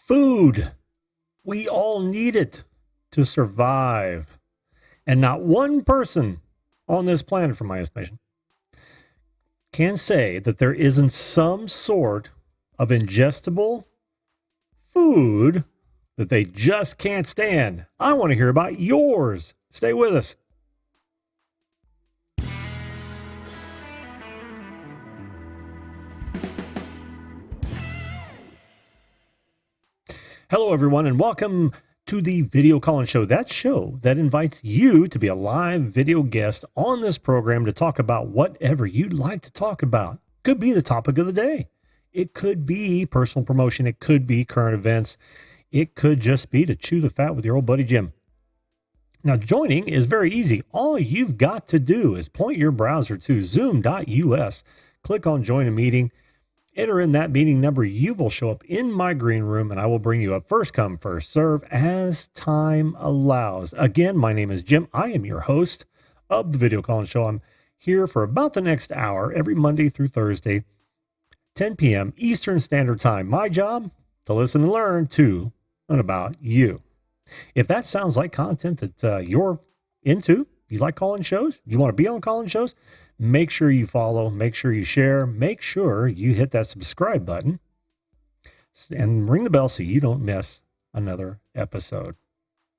Food. We all need it to survive. And not one person on this planet, from my estimation, can say that there isn't some sort of ingestible food that they just can't stand. I want to hear about yours. Stay with us. Hello, everyone, and welcome to the Video Call-In Show. That show that invites you to be a live video guest on this program to talk about whatever you'd like to talk about. Could be the topic of the day. It could be personal promotion. It could be current events. It could just be to chew the fat with your old buddy Jim. Now, joining is very easy. All you've got to do is point your browser to zoom.us, click on Join a Meeting, enter in that meeting number. You will show up in my green room, and I will bring you up first come, first serve as time allows. Again, my name is Jim. I am your host of the Video Call-In Show. I'm here for about the next hour, every Monday through Thursday, 10 p.m. Eastern Standard Time. My job, to listen and learn to and about you. If that sounds like content that you're into, you like call-in shows, you want to be on call-in shows, make sure you follow, make sure you share, make sure you hit that subscribe button and ring the bell so you don't miss another episode.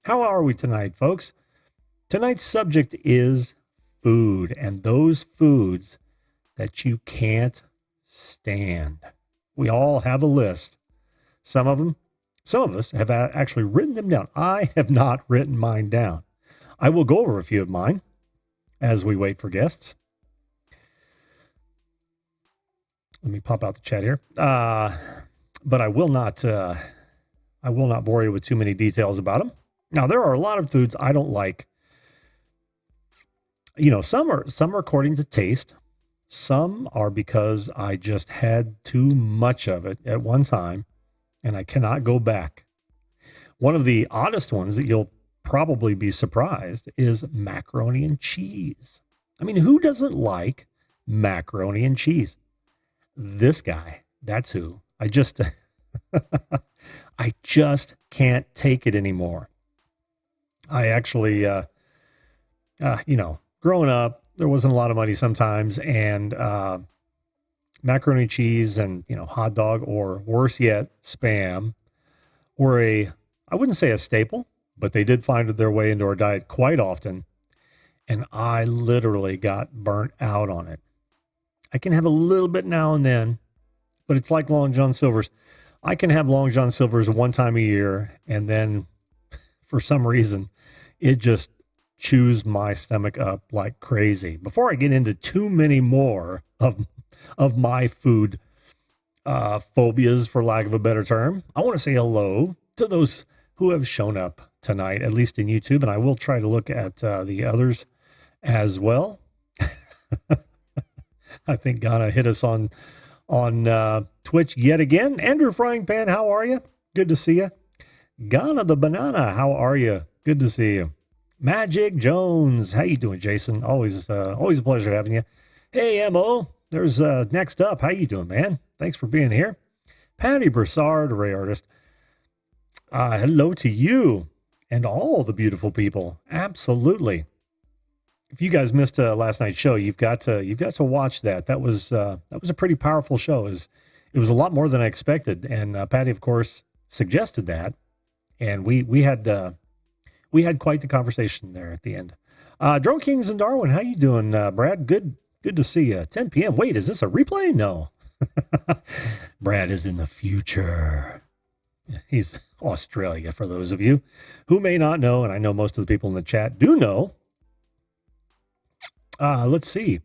How are we tonight, folks? Tonight's subject is food, and those foods that you can't stand. We all have a list. Some of us have actually written them down. I have not written mine down. I will go over a few of mine as we wait for guests. Let me pop out the chat here. But I will not bore you with too many details about them. Now, there are a lot of foods I don't like. You know, some are according to taste. Some are because I just had too much of it at one time and I cannot go back. One of the oddest ones that you'll probably be surprised is macaroni and cheese. I mean, who doesn't like macaroni and cheese? This guy, that's who. I just can't take it anymore. I actually, growing up, there wasn't a lot of money sometimes, and macaroni and cheese and, hot dog, or worse yet, Spam, were I wouldn't say a staple, but they did find their way into our diet quite often, and I literally got burnt out on it. I can have a little bit now and then, but it's like Long John Silver's. I can have Long John Silver's one time a year, and then for some reason, it just chews my stomach up like crazy. Before I get into too many more of my food phobias, for lack of a better term, I want to say hello to those who have shown up tonight, at least in YouTube, and I will try to look at the others as well. I think Ghana hit us on Twitch yet again. Andrew Frying Pan, how are you? Good to see you. Ghana the Banana, how are you? Good to see you. Magic Jones, how you doing, Jason? Always a pleasure having you. Hey, Mo, there's next up. How you doing, man? Thanks for being here. Patty Broussard, Ray Artist. Hello to you and all the beautiful people. Absolutely. If you guys missed last night's show, you've got to watch that. That was a pretty powerful show. It was a lot more than I expected, and Patty, of course, suggested that, and we had quite the conversation there at the end. Drone Kings and Darwin, how you doing, Brad? Good to see you. 10 p.m. Wait, is this a replay? No. Brad is in the future. He's Australia, for those of you who may not know, and I know most of the people in the chat do know. Let's see.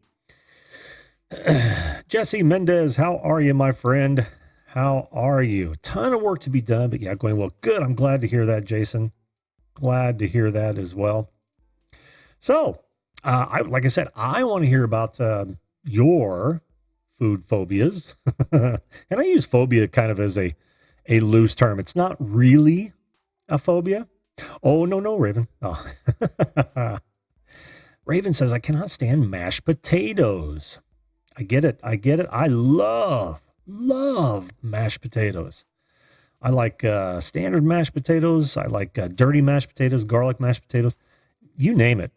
Jesse Mendez, how are you, my friend? How are you? Ton of work to be done, but yeah, going well. Good. I'm glad to hear that, Jason. Glad to hear that as well. So, like I said, I want to hear about your food phobias. And I use phobia kind of as a loose term. It's not really a phobia. Oh, no, Raven. Oh. Raven says, I cannot stand mashed potatoes. I get it. I love mashed potatoes. I like standard mashed potatoes. I like dirty mashed potatoes, garlic mashed potatoes, you name it.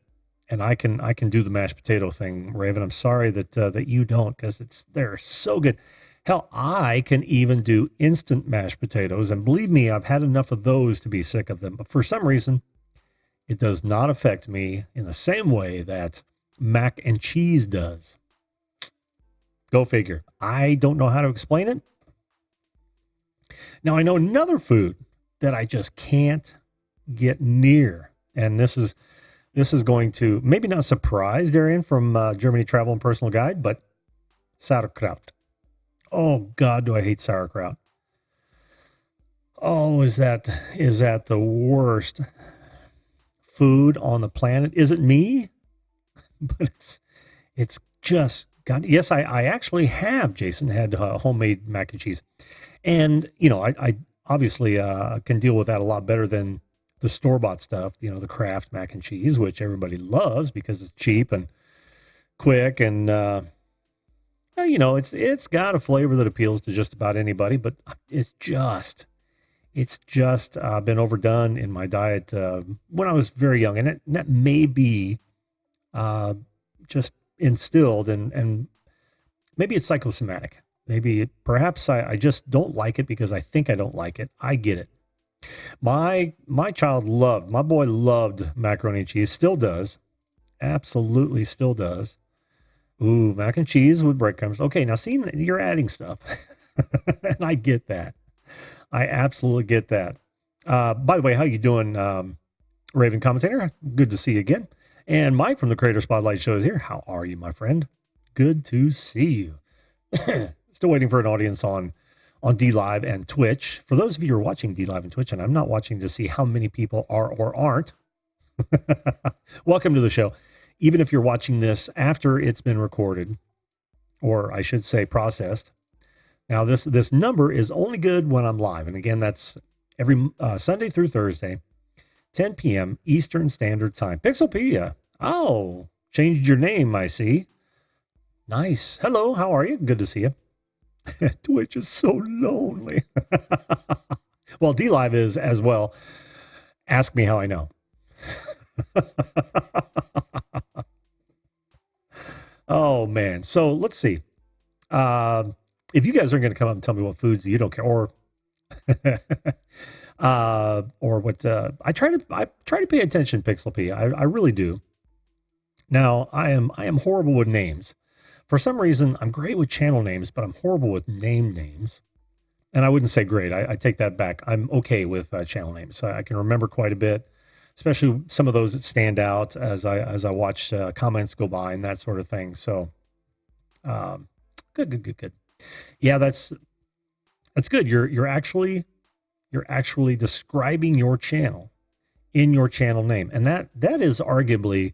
And I can do the mashed potato thing, Raven. I'm sorry that you don't, because they're so good. Hell, I can even do instant mashed potatoes, and believe me, I've had enough of those to be sick of them. But for some reason, it does not affect me in the same way that mac and cheese does. Go figure. I don't know how to explain it. Now I know another food that I just can't get near, and this is going to maybe not surprise Darian from Germany Travel and Personal Guide, but sauerkraut. Oh God, do I hate sauerkraut? Oh, is that the worst food on the planet? Is it me? But it's just God. Yes, I actually have, Jason, had homemade mac and cheese, and I obviously can deal with that a lot better than the store-bought stuff, the Kraft mac and cheese, which everybody loves because it's cheap and quick, and it's got a flavor that appeals to just about anybody, but it's just been overdone in my diet when I was very young, and that may be just instilled, and maybe it's psychosomatic. Perhaps I just don't like it because I think I don't like it. I get it. My boy loved macaroni and cheese, still does. Absolutely still does. Ooh, mac and cheese with breadcrumbs. Okay, now see, you're adding stuff. And I get that. I absolutely get that. By the way, how you doing, Raven Commentator? Good to see you again. And Mike from the Creator Spotlight Show is here. How are you, my friend? Good to see you. Still waiting for an audience on DLive and Twitch. For those of you who are watching DLive and Twitch, and I'm not watching to see how many people are or aren't, welcome to the show. Even if you're watching this after it's been recorded, or I should say processed. Now, this number is only good when I'm live. And again, that's every Sunday through Thursday, 10 p.m. Eastern Standard Time. Pixelpedia. Oh, changed your name, I see. Nice. Hello, how are you? Good to see you. Twitch is so lonely. Well, DLive is as well. Ask me how I know. Oh, man. So let's see. If you guys are going to come up and tell me what foods you don't care, or what I try to pay attention, Pixel P. I really do. Now, I am horrible with names. For some reason, I'm great with channel names, but I'm horrible with names. And I wouldn't say great. I take that back. I'm okay with channel names. I can remember quite a bit, especially some of those that stand out as I watch comments go by and that sort of thing. So, good. Yeah, that's good. You're actually describing your channel in your channel name, and that is arguably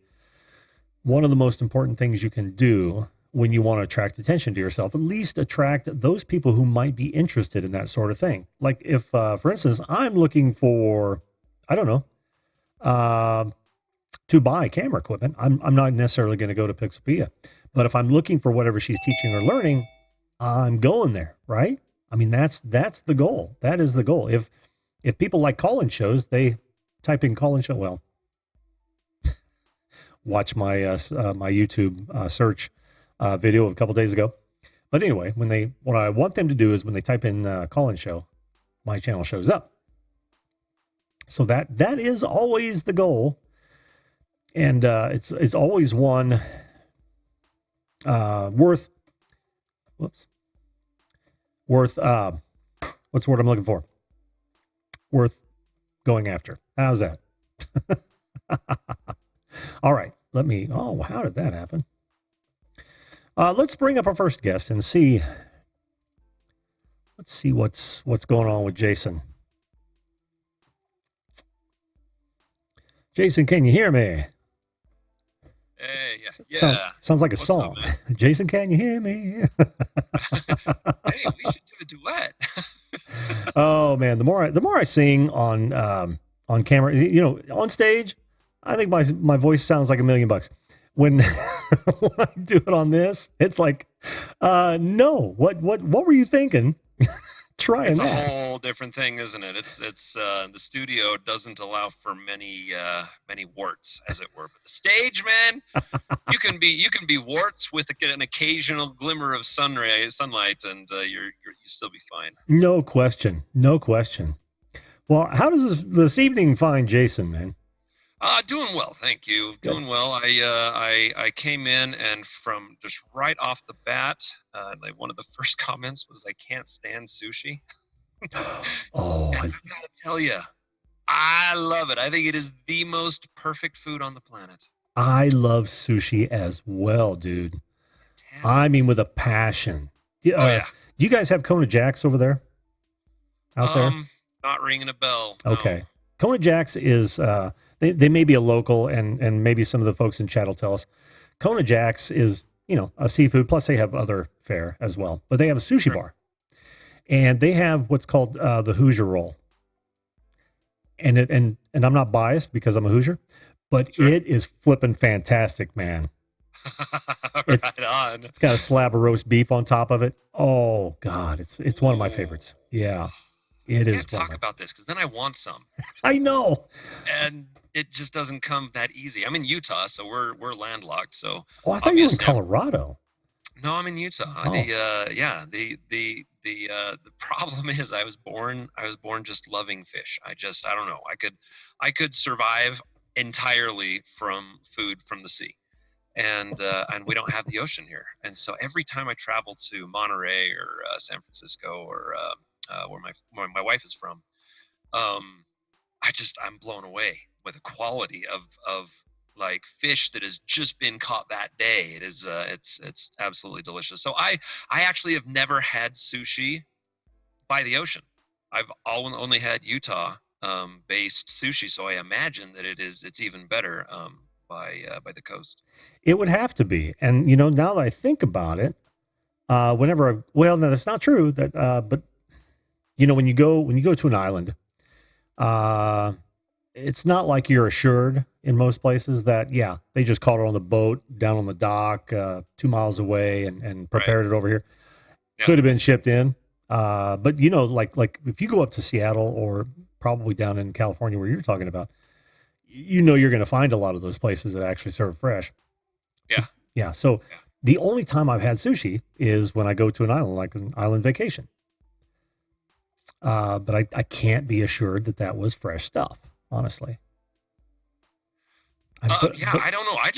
one of the most important things you can do when you want to attract attention to yourself. At least attract those people who might be interested in that sort of thing. Like if, for instance, I'm looking for, I don't know, to buy camera equipment, I'm not necessarily going to go to Pixelpedia, but if I'm looking for whatever she's teaching or learning, I'm going there, right? I mean, that's the goal. That is the goal. If people like call-in shows, they type in call-in show. Well, watch my my YouTube search video of a couple days ago. But anyway, what I want them to do is when they type in call-in show, my channel shows up. So that is always the goal, and it's always one worth. What's the word I'm looking for? Worth going after. How's that? All right, how did that happen? Let's bring up our first guest and let's see what's going on with Jason. Jason, can you hear me? Hey, yeah. Sounds like a song. Up, Jason, can you hear me? Hey, we should do a duet. Oh man, the more I sing on camera, on stage, I think my voice sounds like $1 million. When when I do it on this, it's like, no. What were you thinking? trying It's a that. whole different thing, isn't it? It's the studio doesn't allow for many warts, as it were. But the stage, man, you can be warts with an occasional glimmer of sunlight, and you still be fine. No question. No question. Well, how does this evening find Jason, man? Doing well, thank you. Good. Doing well. I came in, and from just right off the bat, like one of the first comments was, "I can't stand sushi." Oh, And I gotta tell you, I love it. I think it is the most perfect food on the planet. I love sushi as well, dude. I Fantastic. mean, with a passion. Oh yeah. Do you guys have Kona Jacks over there? Out there? Not ringing a bell. No. Okay. Kona Jacks is they may be a local, and maybe some of the folks in chat will tell us. Kona Jacks is, a seafood, plus they have other fare as well. But they have a sushi Sure. bar. And they have what's called the Hoosier roll. And I'm not biased because I'm a Hoosier, but Sure. it is flipping fantastic, man. It's- Right on. It's got a slab of roast beef on top of it. Oh God, it's one of my favorites. Yeah, it I is. can't talk about this because then I want some, I know. and it just doesn't come that easy. I'm in Utah, so we're landlocked. So Oh, I thought you were in obviously Colorado. no, I'm in Utah. Oh. The problem is I was born just loving fish. I don't know. I could survive entirely from food from the sea. And we don't have the ocean here. And so every time I travel to Monterey or San Francisco or where my wife is from, um, I'm blown away with the quality of like fish that has just been caught that day. It is it's absolutely delicious. So I actually have never had sushi by the ocean. I've only had Utah based sushi, so I imagine that it's even better by the coast. It would have to be. And now that I think about it, well, no, that's not true. But when you go to an island, it's not like you're assured in most places that, yeah, they just caught it on the boat down on the dock 2 miles away and prepared it over here. Yeah. Could have been shipped in. But like if you go up to Seattle or probably down in California where you're talking about, you're going to find a lot of those places that actually serve fresh. Yeah. Yeah. So Yeah. the only time I've had sushi is when I go to an island, like an island vacation. But I can't be assured that was fresh stuff, honestly. I don't know. I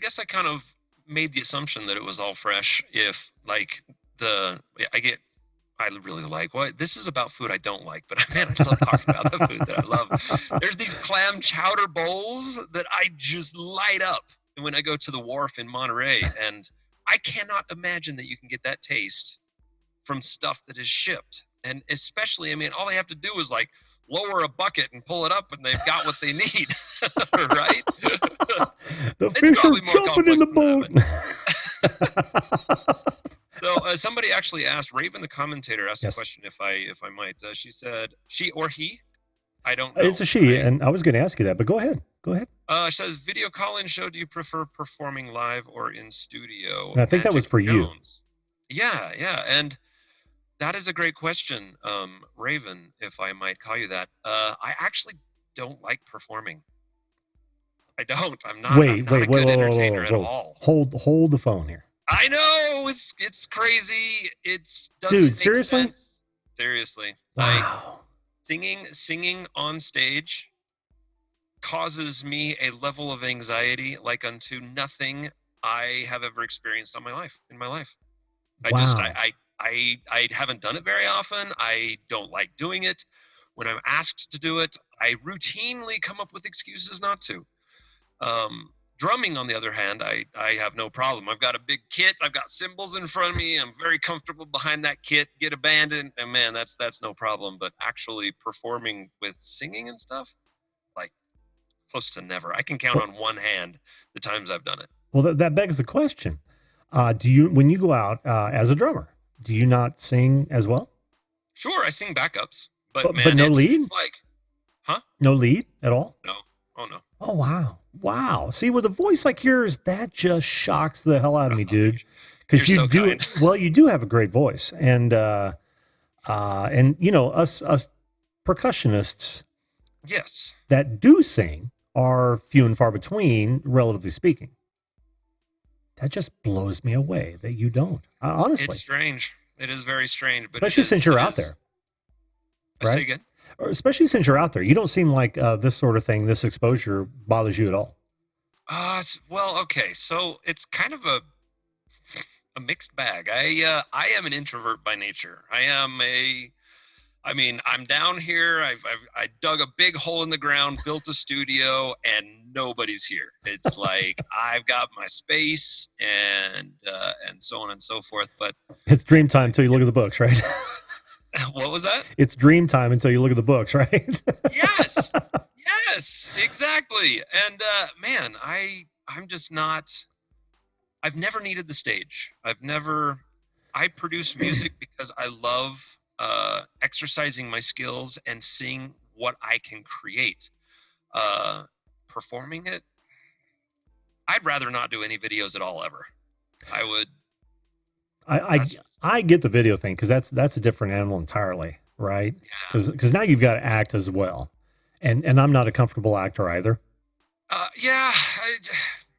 guess I kind of made the assumption that it was all fresh. If like I really like this is about food I don't like, but man, I love talking about the food that I love. There's these clam chowder bowls that I just light up when I go to the wharf in Monterey, and I cannot imagine that you can get that taste from stuff that is shipped. And especially, I mean, all they have to do is like lower a bucket and pull it up, and they've got what they need, right? The fish are jumping in the boat. So somebody actually asked, Raven, the commentator, asked Yes. a question, if I might. She said, she or he? I don't know. It's a she, right? and I was going to ask you that, but go ahead. She says, video call-in show, do you prefer performing live or in studio? And I think that was for you. Yeah, and that is a great question, Raven, if I might call you that. I actually don't like performing. I don't. I'm not a good entertainer at all. Hold the phone here. I know it's crazy. Dude, seriously? Sense. Seriously. Wow. Singing on stage causes me a level of anxiety like unto nothing I have ever experienced in my life. Wow. I haven't done it very often. I don't like doing it. When I'm asked to do it, I routinely come up with excuses not to. Drumming, on the other hand, I have no problem. I've got a big kit. I've got cymbals in front of me. I'm very comfortable behind that kit. Get abandoned, and man, that's no problem. But actually performing with singing and stuff, like close to never. I can count on one hand the times I've done it. Well, that begs the question. When you go out as a drummer, do you not sing as well? Sure, I sing backups, but no lead? It's like, huh? No lead at all? No. Oh, no. Oh, wow. See, with a voice like yours, that just shocks the hell out of me, dude. Because you do have a great voice. And And us percussionists Yes. that do sing are few and far between, relatively speaking. That just blows me away that you don't. Honestly, It's strange. It is very strange, but especially since you're out there, I say right? again. Or especially since you're out there, you don't seem like this sort of thing, this exposure bothers you at all. Well, okay. So it's kind of a mixed bag. I am an introvert by nature. I mean, I'm down here. I dug a big hole in the ground, built a studio, and nobody's here. It's like I've got my space and so on and so forth. But It's dream time until you look at the books, right? what was that? It's dream time until you look at the books, right? Yes, yes, exactly. And man, I'm just not. I've never needed the stage. I produce music because I love exercising my skills and seeing what I can create. Performing it, I'd rather not do any videos at all ever. I would. I get the video thing because that's a different animal entirely, right? Yeah. Because now you've got to act as well, and I'm not a comfortable actor either. Yeah.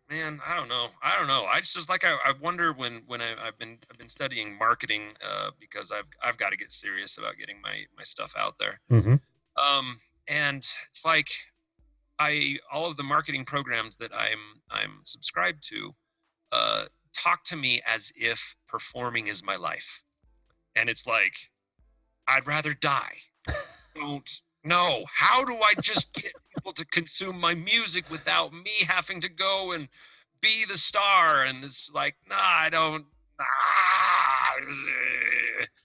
Man, I don't know. I just like I wonder when I've been studying marketing because I've got to get serious about getting my stuff out there. Mm-hmm. And it's like all of the marketing programs that I'm subscribed to talk to me as if performing is my life, and it's like I'd rather die. Don't. No, how do I just get people to consume my music without me having to go and be the star? And it's like, nah, I don't.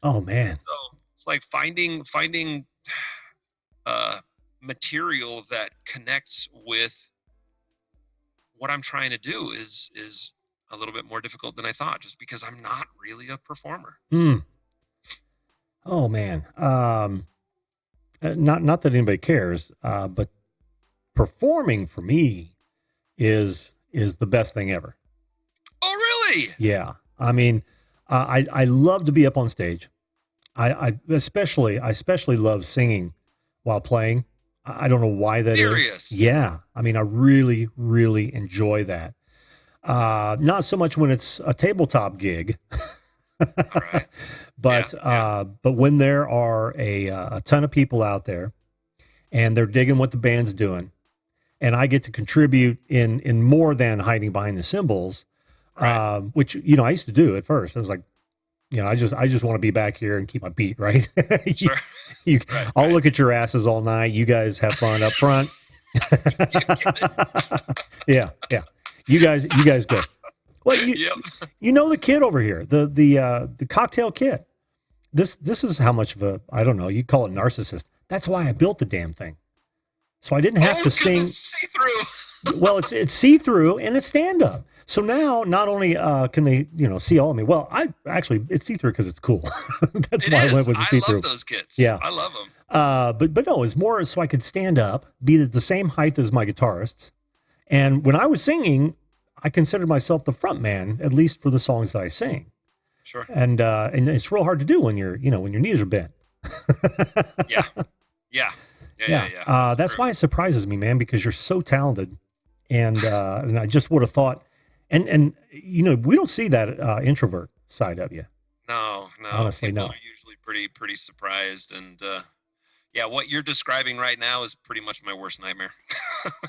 Oh man. So it's like finding material that connects with what I'm trying to do is a little bit more difficult than I thought, just because I'm not really a performer. Oh man. Not that anybody cares, but performing for me is the best thing ever. Oh, really? Yeah. I mean, I love to be up on stage. I especially love singing while playing. I don't know why that is. Serious? Yeah. I mean, I really, really enjoy that. Not so much when it's a tabletop gig, All right. but Yeah. but when there are a ton of people out there and they're digging what the band's doing, and I get to contribute in more than hiding behind the cymbals, Right. which I used to do at first. I was like, I just want to be back here and keep my beat, right? Sure. I'll Right. look at your asses all night. You guys have fun up front. Yeah. You guys go. Well, Yep. you know the kid over here, the cocktail kid. This is how much of a, I don't know, you call it narcissist. That's why I built the damn thing. So I didn't have to 'cause sing. it's see-through. Well, it's see-through and it's stand-up. So now not only can they, see all of me. Well, it's see-through because it's cool. That's It why is. I went with the I see-through. love those kids. Yeah. I love them. But no, it's more so I could stand up, be the same height as my guitarists. And when I was singing, I considered myself the front man, at least for the songs that I sing. Sure. And it's real hard to do when when your knees are bent. Yeah. That's why it surprises me, man, because you're so talented. And I just would have thought, and we don't see that introvert side of you. No. Honestly, People no. are usually pretty surprised, and yeah, what you're describing right now is pretty much my worst nightmare.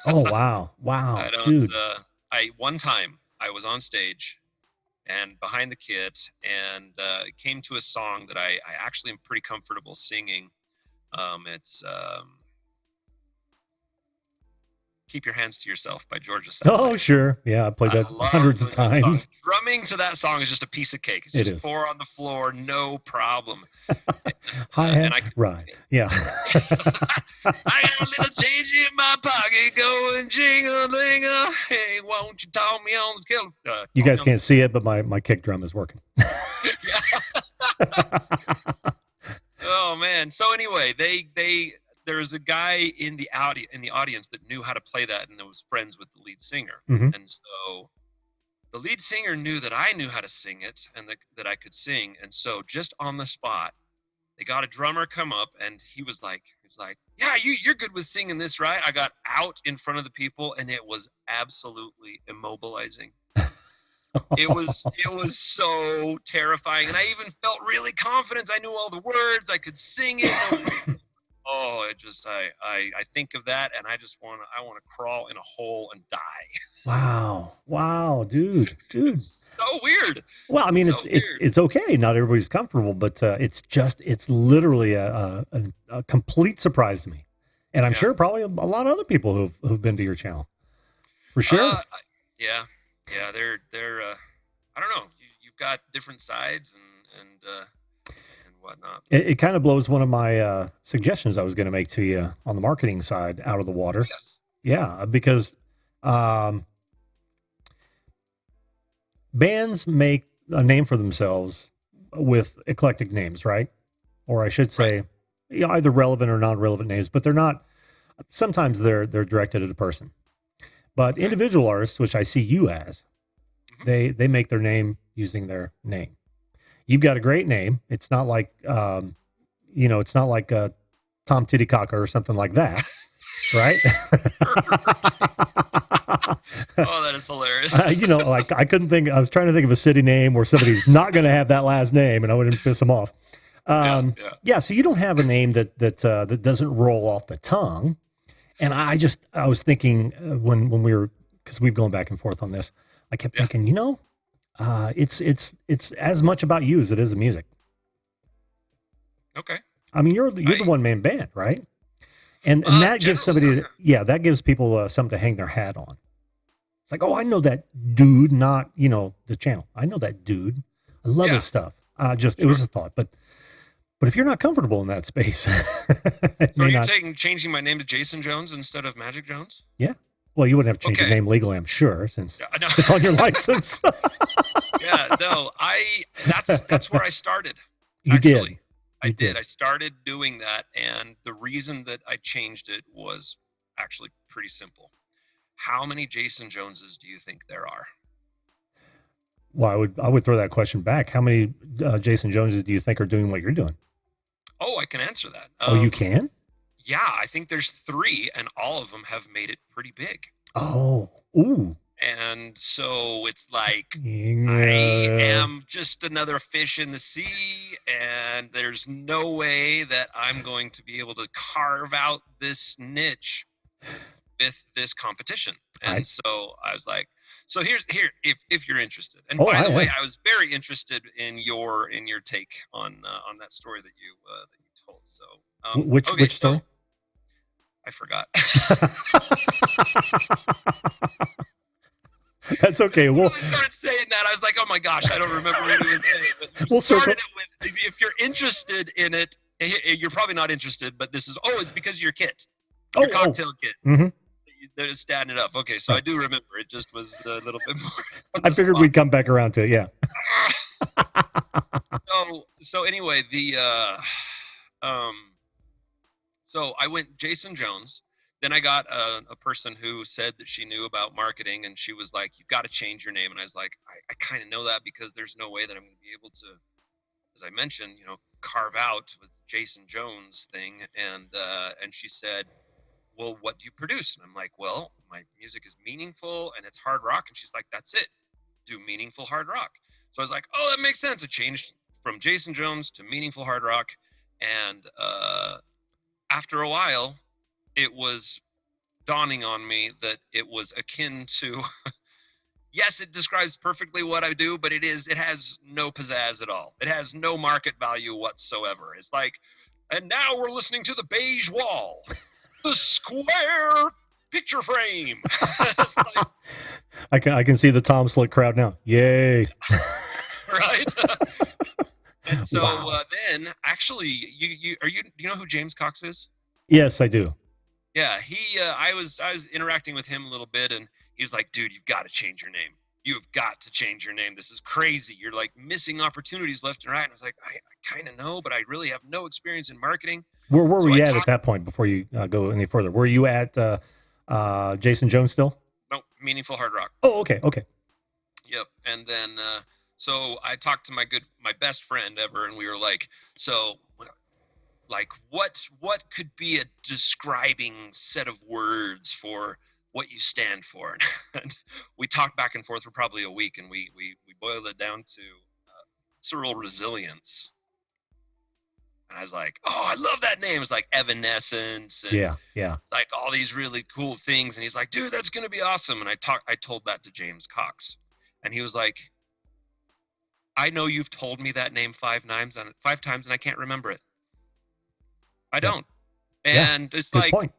Oh wow, I don't. dude. One time I was on stage and behind the kit, and it came to a song that I actually am pretty comfortable singing. It's "Keep Your Hands to Yourself" by Georgia Satellite. Oh sure, yeah, I played that hundreds of times. Drumming to that song is just a pice of cake. It's just 4 on the floor, no problem. Hi-hat, right? Yeah. I got a little change in my pocket going jingle-lingle. Hey, won't you talk me on the killer? You guys can't see it, but my kick drum is working. Oh man. So anyway, there's a guy in the audience that knew how to play that and was friends with the lead singer. Mhm. And so the lead singer knew that I knew how to sing it and that I could sing. And so just on the spot, They got a drummer come up, and he was like, yeah, you're good with singing this, right? I got out in front of the people, and it was absolutely immobilizing. It was so terrifying, and I even felt really confident. I knew all the words. I could sing it. No problem. Oh, it just I think of that, and I want to crawl in a hole and die. Wow, dude. It's so weird. Well, I mean, So it's weird. it's okay. Not everybody's comfortable, but it's literally a complete surprise to me, and I'm Yeah. sure probably a lot of other people who've been to your channel for sure. Yeah. Yeah. They're. I don't know. You've got different sides and whatnot. It kind of blows one of my suggestions I was going to make to you on the marketing side out of the Oh, water. yes. Yeah, because um, bands make a name for themselves with eclectic names, right? Or I should Right. say, either relevant or non-relevant names, but they're not. Sometimes they're directed at a person. But Okay. individual artists, which I see you as, Hmm. they make their name using their name. You've got a great name. It's not like it's not like Tom Titicaca or something like that, right? Oh, that is hilarious. Like I couldn't think. I was trying to think of a city name where somebody's not going to have that last name, and I wouldn't piss them off. Yeah. Yeah. Yeah. So you don't have a name that doesn't roll off the tongue. And I was thinking when we were, because we've gone back and forth on this, I kept Yeah. thinking, it's as much about you as it is the music. Okay. I mean, you're the I one man band, right? And that gives generally, that gives people something to hang their hat on. It's like, oh, I know that dude, not the channel. I know that dude. I love yeah. his stuff. It Sure. was a thought, but if you're not comfortable in that space, it So are may you not. changing my name to Jason Jones instead of Magic Jones? Yeah. Well, you wouldn't have to change your Okay. name legally, I'm sure, since Yeah, I know. it's on your license. Yeah. No. That's where I started. You Actually, did. I You did. did. I started doing that, and the reason that I changed it was actually pretty simple. How many Jason Joneses do you think there are? Well, I would throw that question back. How many Jason Joneses do you think are doing what you're doing? Oh, I can answer that. Oh, you can? Yeah, I think there's three, and all of them have made it pretty big. Oh, ooh. And so it's like I Yeah. am just another fish in the sea, and there's no way that I'm going to be able to carve out this niche with this competition. I And so I was like, so here if you're interested. And oh by I the way, am. I was very interested in your take on that story that you told. So okay, Which so story? I forgot. That's As okay. soon as I started saying that, I was like, oh my gosh, I don't remember what he was saying. But you We'll circle. started it with, if you're interested in it, you're probably not interested, but this is, it's because of your kit, your cocktail kit. Mm-hmm. That is standing it up. Okay, so I Right. do remember. It just was a little bit more on I the figured spot. we'd come back around to it. Yeah. So anyway, so I went Jason Jones. Then I got a person who said that she knew about marketing, and she was like, "You've got to change your name." And I was like, "I kind of know that because there's no way that I'm going to be able to, as I mentioned, carve out with Jason Jones thing." And she said, "Well, what do you produce?" And I'm like, "Well, my music is meaningful and it's hard rock." And she's like, "That's it. Do meaningful hard rock." So I was like, "Oh, that makes sense." It changed from Jason Jones to meaningful hard rock, and after a while, it was dawning on me that it was akin to yes, it describes perfectly what I do, but it has no pizzazz at all. It has no market value whatsoever. It's like, and now we're listening to the beige wall, the square picture frame. It's like, I can see the Tom Slick crowd now. Yay. right? And so Wow. then actually do you know who James Cox is? Yes, I do. Yeah, I was interacting with him a little bit, and he was like, "Dude, you've got to change your name. You've got to change your name. This is crazy. You're like missing opportunities left and right." And I was like, I kind of know, but I really have no experience in marketing. Where were So I we at talked. that point before you go any further? Were you at Jason Jones still? No, meaningful hard rock. Oh, okay. Okay. Yep. And then so I talked to my best friend ever, and we were like, so like what could be a describing set of words for what you stand for. And we talked back and forth for probably a week, and we boiled it down to visceral resilience. And I was like, oh, I love that name. It's like Evanescence and Yeah. Yeah. like all these really cool things. And he's like, dude, that's gonna be awesome. And I told that to James Cox, and he was like, I know you've told me that name 5 times and I can't remember it. I Yeah. don't. Yeah. And it's Good like, point.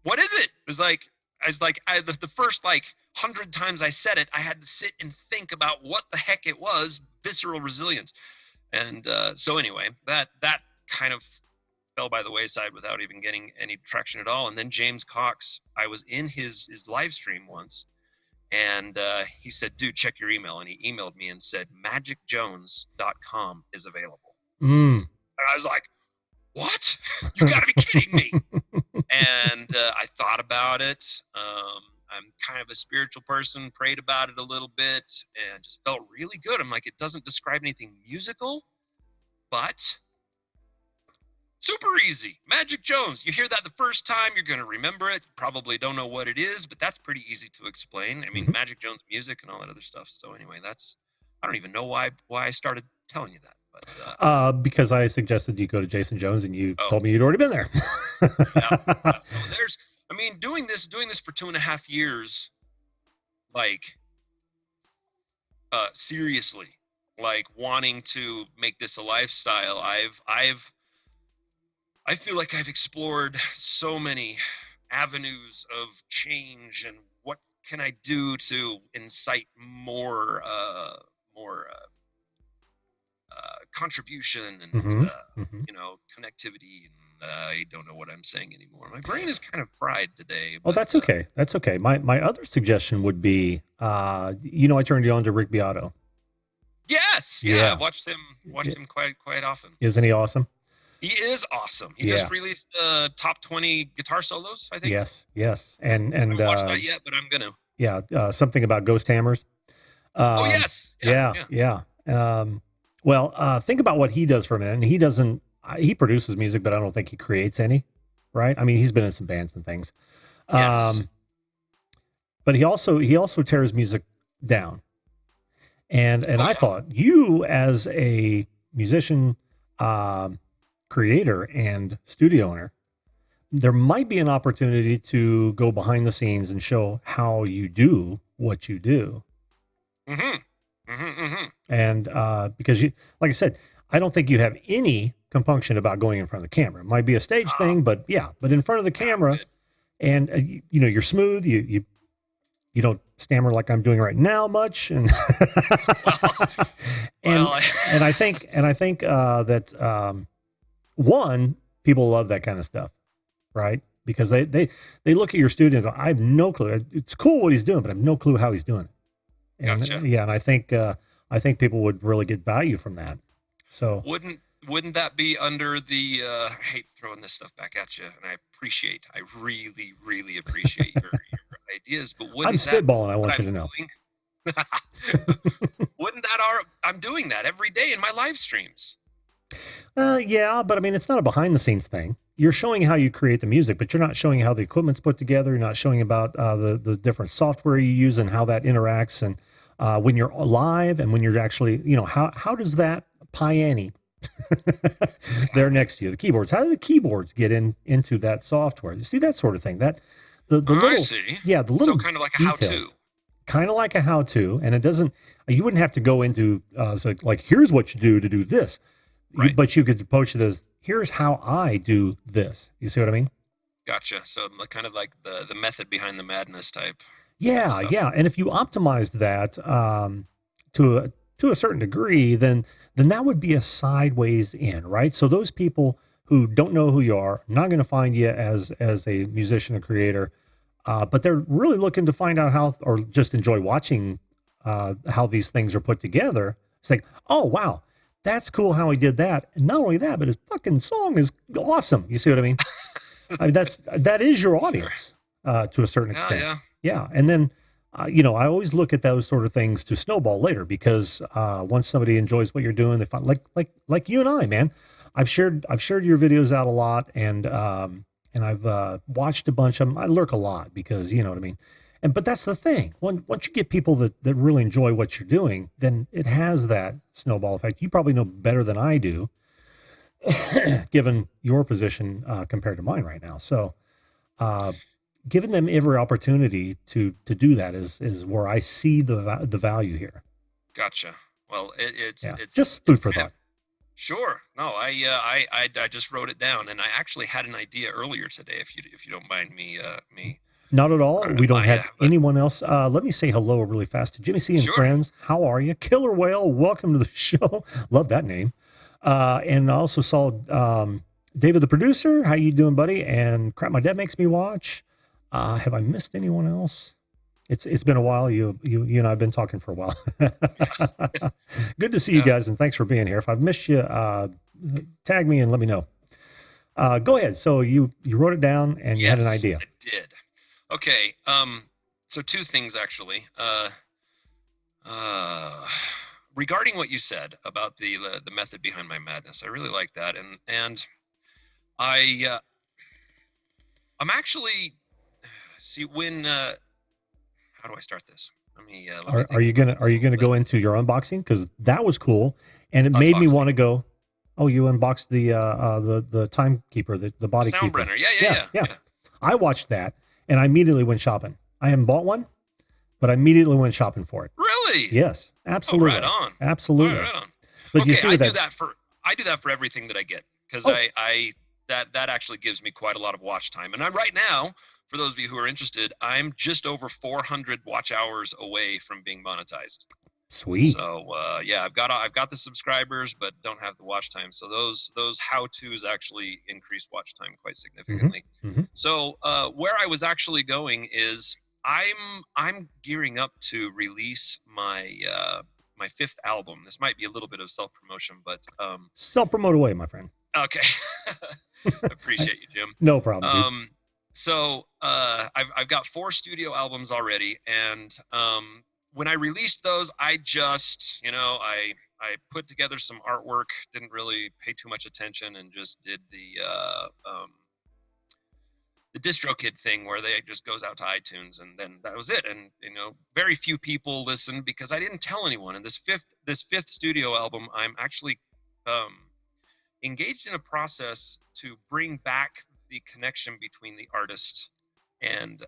what is it? The first like 100 times I said it, I had to sit and think about what the heck it was. Visceral resilience. And so anyway, that kind of fell by the wayside without even getting any traction at all. And then James Cox, I was in his live stream once, and he said, dude, check your email. And he emailed me and said, magicjones.com is available. Mm. And I was like, what? You got to be kidding me. And I thought about it. I'm kind of a spiritual person, prayed about it a little bit, and just felt really good. I'm like, it doesn't describe anything musical, but super easy. Magic Jones. You hear that the first time, you're going to remember it. Probably don't know what it is, but that's pretty easy to explain. I mean, Mhm. Magic Jones music and all that other stuff. So anyway, I don't even know why I started telling you that. But Because I suggested you go to Jason Jones, and you oh, told me you'd already been there. yeah. So I mean, doing this for 2.5 years, like, seriously, like wanting to make this a lifestyle. I feel like I've explored so many avenues of change, and what can I do to incite more contribution and Hmm. Hmm. connectivity. And I don't know what I'm saying anymore. My brain is kind of fried today. Oh, But that's okay. That's okay. My other suggestion would be, I turned you on to Rick Beato. yes, yeah, Yeah. I've watched him quite often. Isn't he awesome? He is awesome. He Yeah. just released top 20 guitar solos, I think. Yes. Yes. And I haven't watched that yet, but I'm gonna. yeah, something about ghost hammers. Oh Um, yes, yeah. yeah. Yeah. Well, think about what he does for a minute. And he doesn't. He produces music, but I don't think he creates any. Right? I mean, he's been in some bands and things. Yes. But he also tears music down. And Oh I yeah. thought, you as a musician, creator, and studio owner, there might be an opportunity to go behind the scenes and show how you do what you do. Mm-hmm. Mm-hmm. Mm-hmm. And because you, like I said, I don't think you have any compunction about going in front of the camera. It might be a stage thing, but yeah, but in front of the camera, Good. and you're smooth. You don't stammer like I'm doing right now much, and and Well, and I think that one, people love that kind of stuff, right? Because they look at your studio and go, I have no clue. It's cool what he's doing, but I have no clue how he's doing it. And gotcha. yeah, and I think people would really get value from that. So Wouldn't that be under the? I hate throwing this stuff back at you, and I really, really appreciate your ideas. But I'm wouldn't that spitballing. I what want you I'm to know. doing? Wouldn't that I'm doing that every day in my live streams. Yeah, but I mean, it's not a behind the scenes thing. You're showing how you create the music, but you're not showing how the equipment's put together. You're not showing about the different software you use and how that interacts. And when you're live and when you're actually, how does that piano there next to you, the keyboards? How do the keyboards get into that software? You see that sort of thing. That the I little, see. yeah, the So little kind of like a how-to. details, kind of like a how-to, and it doesn't. You wouldn't have to go into so like here's what you do to do this. Right. But you could approach it as, here's how I do this. You see what I mean? Gotcha. So kind of like the method behind the madness type. Yeah, stuff. yeah. And if you optimized that to a certain degree, then that would be a sideways in, right? So those people who don't know who you are, not going to find you as a musician or creator, but they're really looking to find out how, or just enjoy watching how these things are put together. It's like, oh wow, that's cool how he did that. And not only that, but his fucking song is awesome. You see what I mean? I mean, that is your audience to a certain extent. Yeah. Yeah. And then, I always look at those sort of things to snowball later, because once somebody enjoys what you're doing, they find like you and I, man. I've shared your videos out a lot, and I've watched a bunch of them. I lurk a lot because you know what I mean. But that's the thing. Once you get people that really enjoy what you're doing, then it has that snowball effect. You probably know better than I do, given your position compared to mine right now. So, uh, giving them every opportunity to do that is where I see the value here. Gotcha. Well, Yeah, just food for thought. Sure. No, I just wrote it down, and I actually had an idea earlier today. If you don't mind me Not at all. running We it don't by you, have but anyone else. Let me say hello really fast to Jimmy C and sure. friends. How are you? Killer Whale, welcome to the show. Love that name. And I also saw David, the producer. How you doing, buddy? And crap, my dad makes me watch. Have I missed anyone else? It's been a while. You and I've been talking for a while. Good to see you Yeah. guys, and thanks for being here. If I've missed you, tag me and let me know. Go ahead. So you wrote it down and you had an Yes, idea. I did. Okay. So two things actually. Uh, Regarding what you said about the method behind my madness, I really like that, and I I'm actually see when how do I start this? Let me Are think you about gonna this are a you little gonna bit. go into your unboxing? Because that was cool, and it made me want Unboxing to go. Oh, you unboxed the timekeeper, the the body sound keeper. brenner. Yeah, yeah, Yeah, yeah, yeah. yeah. I watched that, and I immediately went shopping. I haven't bought one, but I immediately went shopping for it. Really? Yes, Oh, right absolutely, on. All right, absolutely. right on. But you Okay, see what that? I do that for everything that I get because Oh, I that actually gives me quite a lot of watch time. And I'm right now, for those of you who are interested, I'm just over 400 watch hours away from being monetized. sweet. So yeah, I've got the subscribers, but don't have the watch time. So those how tos actually increase watch time quite Mm-hmm. significantly. Mm-hmm. So where I was actually going is I'm gearing up to release my fifth album. This might be a little bit of self promotion, but Self promote away, my friend. okay. Appreciate you, Jim. No problem, dude. So I've got 4 studio albums already, and when I released those, I just I put together some artwork, didn't really pay too much attention, and just did the DistroKid thing where they just goes out to iTunes, and then that was it. And very few people listened because I didn't tell anyone. And this fifth studio album, I'm actually um, engaged in a process to bring back the connection between the artist and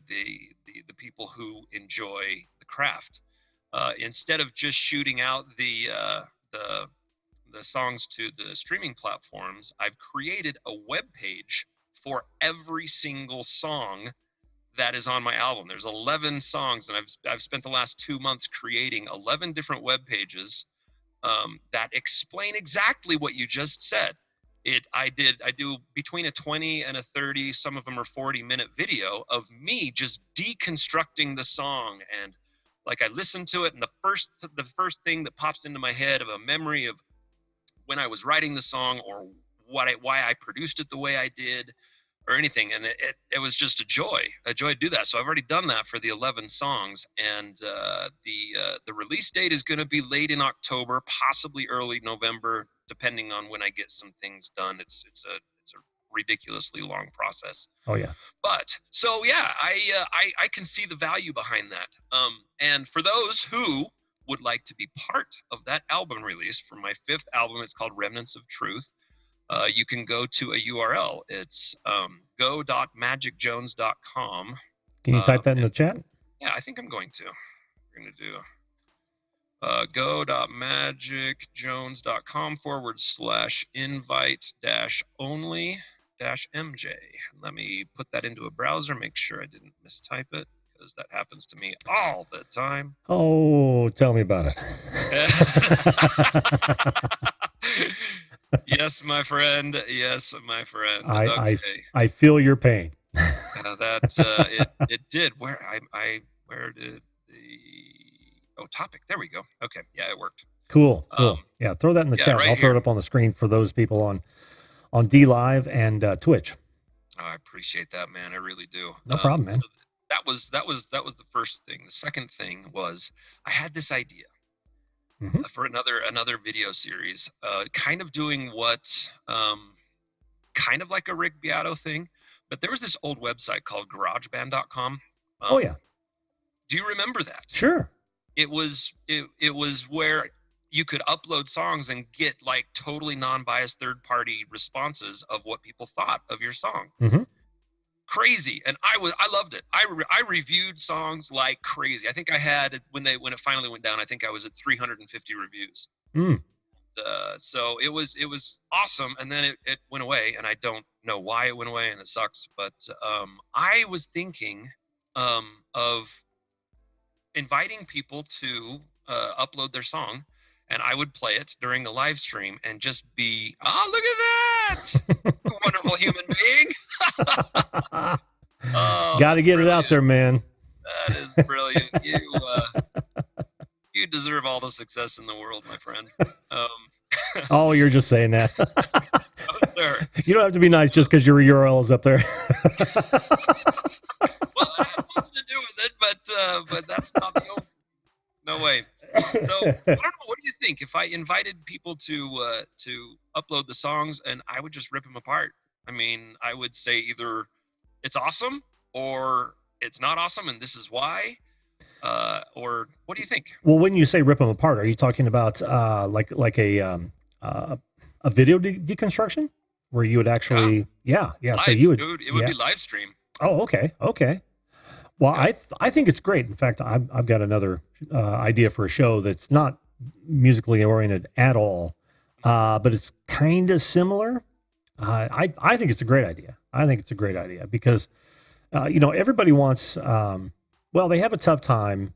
the people who enjoy the craft. Instead of just shooting out the songs to the streaming platforms, I've created a web page for every single song that is on my album. There's 11 songs, and I've spent the last 2 months creating 11 different web pages that explain exactly what you just said. I do between a 20 and a 30, some of them are 40-minute video of me just deconstructing the song, and like I listen to it, and the first thing that pops into my head of a memory of when I was writing the song, or why I produced it the way I did, or anything. And it was just a joy to do that. So I've already done that for the 11 songs, and the release date is going to be late in October, possibly early November, depending on when I get some things done. It's a ridiculously long process. Oh yeah. But so yeah, I can see the value behind that. And for those who would like to be part of that album release for my fifth album, it's called Remnants of Truth. You can go to a URL. It's go.magicjones.com. Can you type that in the chat? Yeah, I think I'm going to. We're going to do go.magicjones.com/invite-only-MJ. Let me put that into a browser, make sure I didn't mistype it, because that happens to me all the time. Oh, tell me about it. Yes, my friend. Yes, my friend. Okay. I feel your pain. It did. Where did the topic? There we go. Okay, yeah, it worked. Cool. Yeah, throw that in the chat. Right I'll throw here. it up on the screen for those people on D Live and Twitch. Oh, I appreciate that, man. I really do. No problem, man. So that was the first thing. The second thing was I had this idea, Mm-hmm. for another video series, kind of doing what kind of like a Rick Beato thing, but there was this old website called GarageBand.com. Oh yeah, Do you remember that? sure. It was where you could upload songs and get like totally non-biased third-party responses of what people thought of your song. Mm-hmm. Crazy, and I loved it. I reviewed songs like crazy. I think I had when it finally went down, I think I was at 350 reviews. Mm. So it was awesome, and then it went away, and I don't know why it went away, and it sucks. But I was thinking of inviting people to upload their song, and I would play it during a live stream and just be, oh, look at that wonderful human being. Oh, Got to get brilliant. it out there, man. That is brilliant. You deserve all the success in the world, my friend. Oh, you're just saying that. Oh, sir. You don't have to be nice just because your URL is up there. Well, that has something to do with it, but that's not the only. No way. So I don't know. What do you think if I invited people to upload the songs and I would just rip them apart? I mean, I would say either it's awesome or it's not awesome, and this is why. Or what do you think? Well, when you say rip them apart, are you talking about like a video deconstruction where you would actually, yeah. Live, So you would, it would be live stream. Oh, okay. Well, Yeah. I think it's great. In fact, I've got another idea for a show that's not musically oriented at all, but it's kind of similar. I think it's a great idea. I think it's a great idea because everybody wants. Well, they have a tough time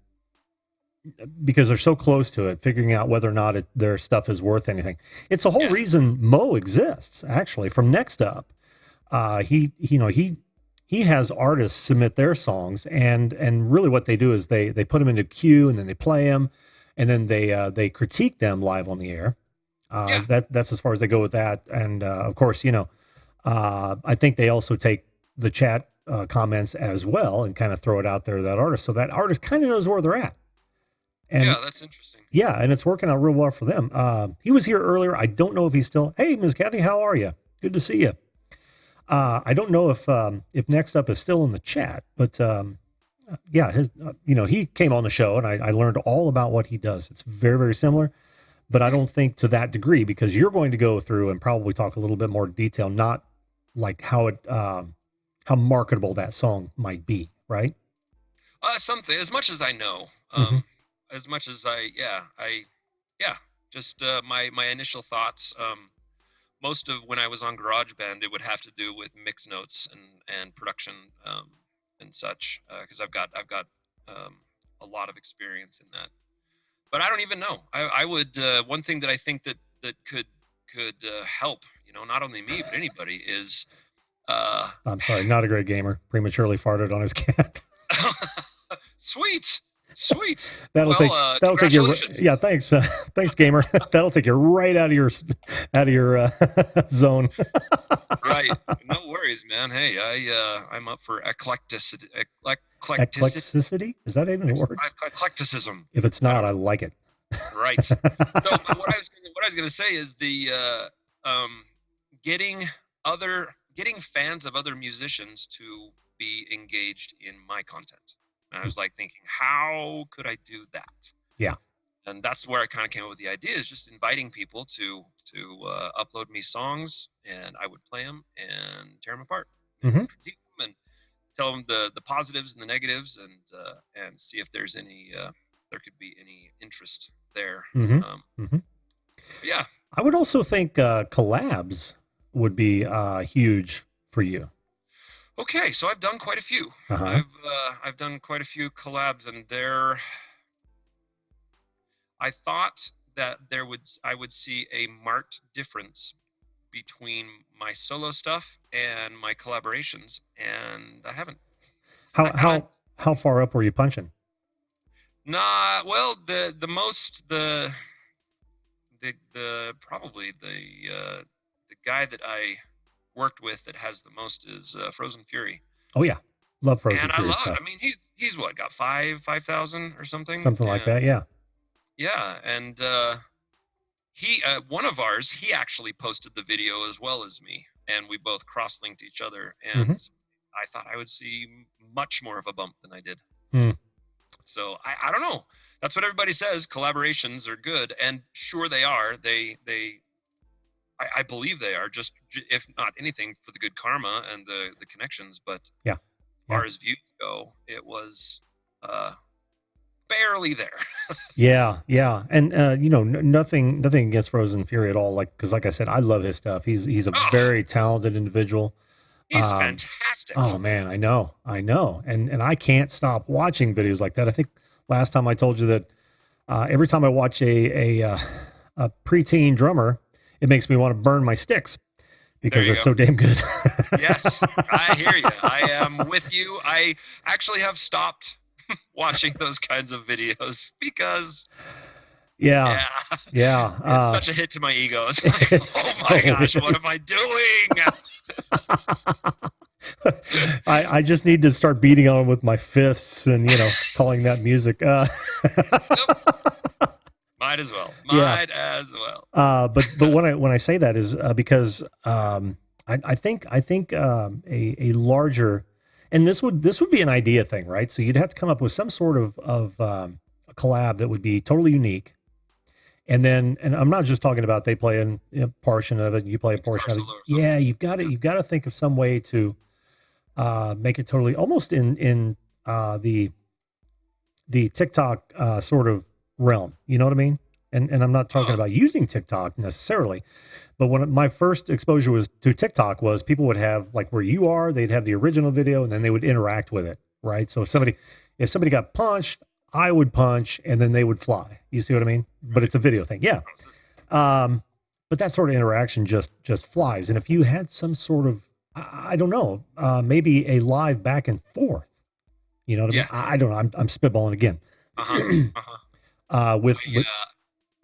because they're so close to it, figuring out whether or not their stuff is worth anything. It's the whole reason Mo exists, actually. From Next Up, he has artists submit their songs, and really what they do is they put them into queue, and then they play them, and then they critique them live on the air. That's as far as they go with that. And of course, I think they also take the chat comments as well and kind of throw it out there to that artist, so that artist kind of knows where they're at. And yeah, that's interesting. Yeah, and it's working out real well for them. He was here earlier. I don't know if he's still. Hey, Ms. Kathy, how are you? Good to see you. I don't know if Next Up is still in the chat, but yeah, he came on the show, and I learned all about what he does. It's very, very similar, but I don't think to that degree, because you're going to go through and probably talk a little bit more detail, not like how marketable that song might be, right? Something, as much as I know, Mm-hmm. as much as just my initial thoughts. Most of when I was on GarageBand, it would have to do with mix notes and production and such, because I've got a lot of experience in that. But I don't even know. I would one thing that I think that could help, not only me but anybody is. I'm sorry, not a great gamer. Prematurely farted on his cat. Sweet. That'll take you. Yeah, thanks, gamer. That'll take you right out of your zone. Right. No worries, man. Hey, I'm up for eclecticity. Eclecticity? Is that even a word? Eclecticism. If it's not, I like it. Right. So what I was gonna say is the getting fans of other musicians to be engaged in my content. And I was like thinking, how could I do that? Yeah. And that's where I kind of came up with the idea, is just inviting people to upload me songs, and I would play them and tear them apart, and critique them, and tell them the positives and the negatives, and see if there's there could be any interest there. Yeah. I would also think collabs would be huge for you. Okay, so I've done quite a few. Uh-huh. I've done quite a few collabs, and I thought that I would see a marked difference between my solo stuff and my collaborations, and I haven't. How far up were you punching? Nah, well, the guy that I worked with that has the most is Frozen Fury. Oh yeah, love Frozen and Fury I love stuff. I mean, he's what, got 5,000 or something Like that, yeah. Yeah, and he one of ours, he actually posted the video as well as me, and we both cross-linked each other, Hmm. and I thought I would see much more of a bump than I did. Hmm. So I don't know. That's what everybody says. Collaborations are good, and sure they are. I believe they are. Just if not anything for the good karma and the connections. But as Yeah. Yeah. far as views go, it was uh, barely there. Yeah, yeah, and nothing against Frozen Fury at all. Like, because like I said, I love his stuff. He's a Oh, very talented individual. he's Um, oh fantastic. man, I know, and I can't stop watching videos like that. I think last time I told you that every time I watch a preteen drummer, it makes me want to burn my sticks There because you they're go. so damn good. Yes, I hear you. I am with you. I actually have stopped watching those kinds of videos because, Yeah, yeah, yeah. it's such a hit to my ego. It's like, It oh my so gosh, what am is. I doing? I just need to start beating on him with my fists and calling that music. Yep, might as well. Yeah. Might as well. But when I say that is because I think a larger, and this would be an idea thing, right? So you'd have to come up with some sort of a collab that would be totally unique. And I'm not just talking about they play a portion of it, you play a portion Guitar of it. solo or something. Yeah, you've got to think of some way to make it totally almost in the TikTok sort of realm. You know what I mean? And I'm not talking Oh, about using TikTok necessarily, but when my first exposure was to TikTok was people would have like where you are, they'd have the original video and then they would interact with it, right? So if somebody got punched, I would punch and then they would fly. You see what I mean? But right. it's a video thing, yeah. Um, but that sort of interaction just flies. And if you had some sort of I don't know, maybe a live back and forth, you know what I mean? Yeah. I don't know. I'm spitballing again. Uh-huh. Uh-huh. With I,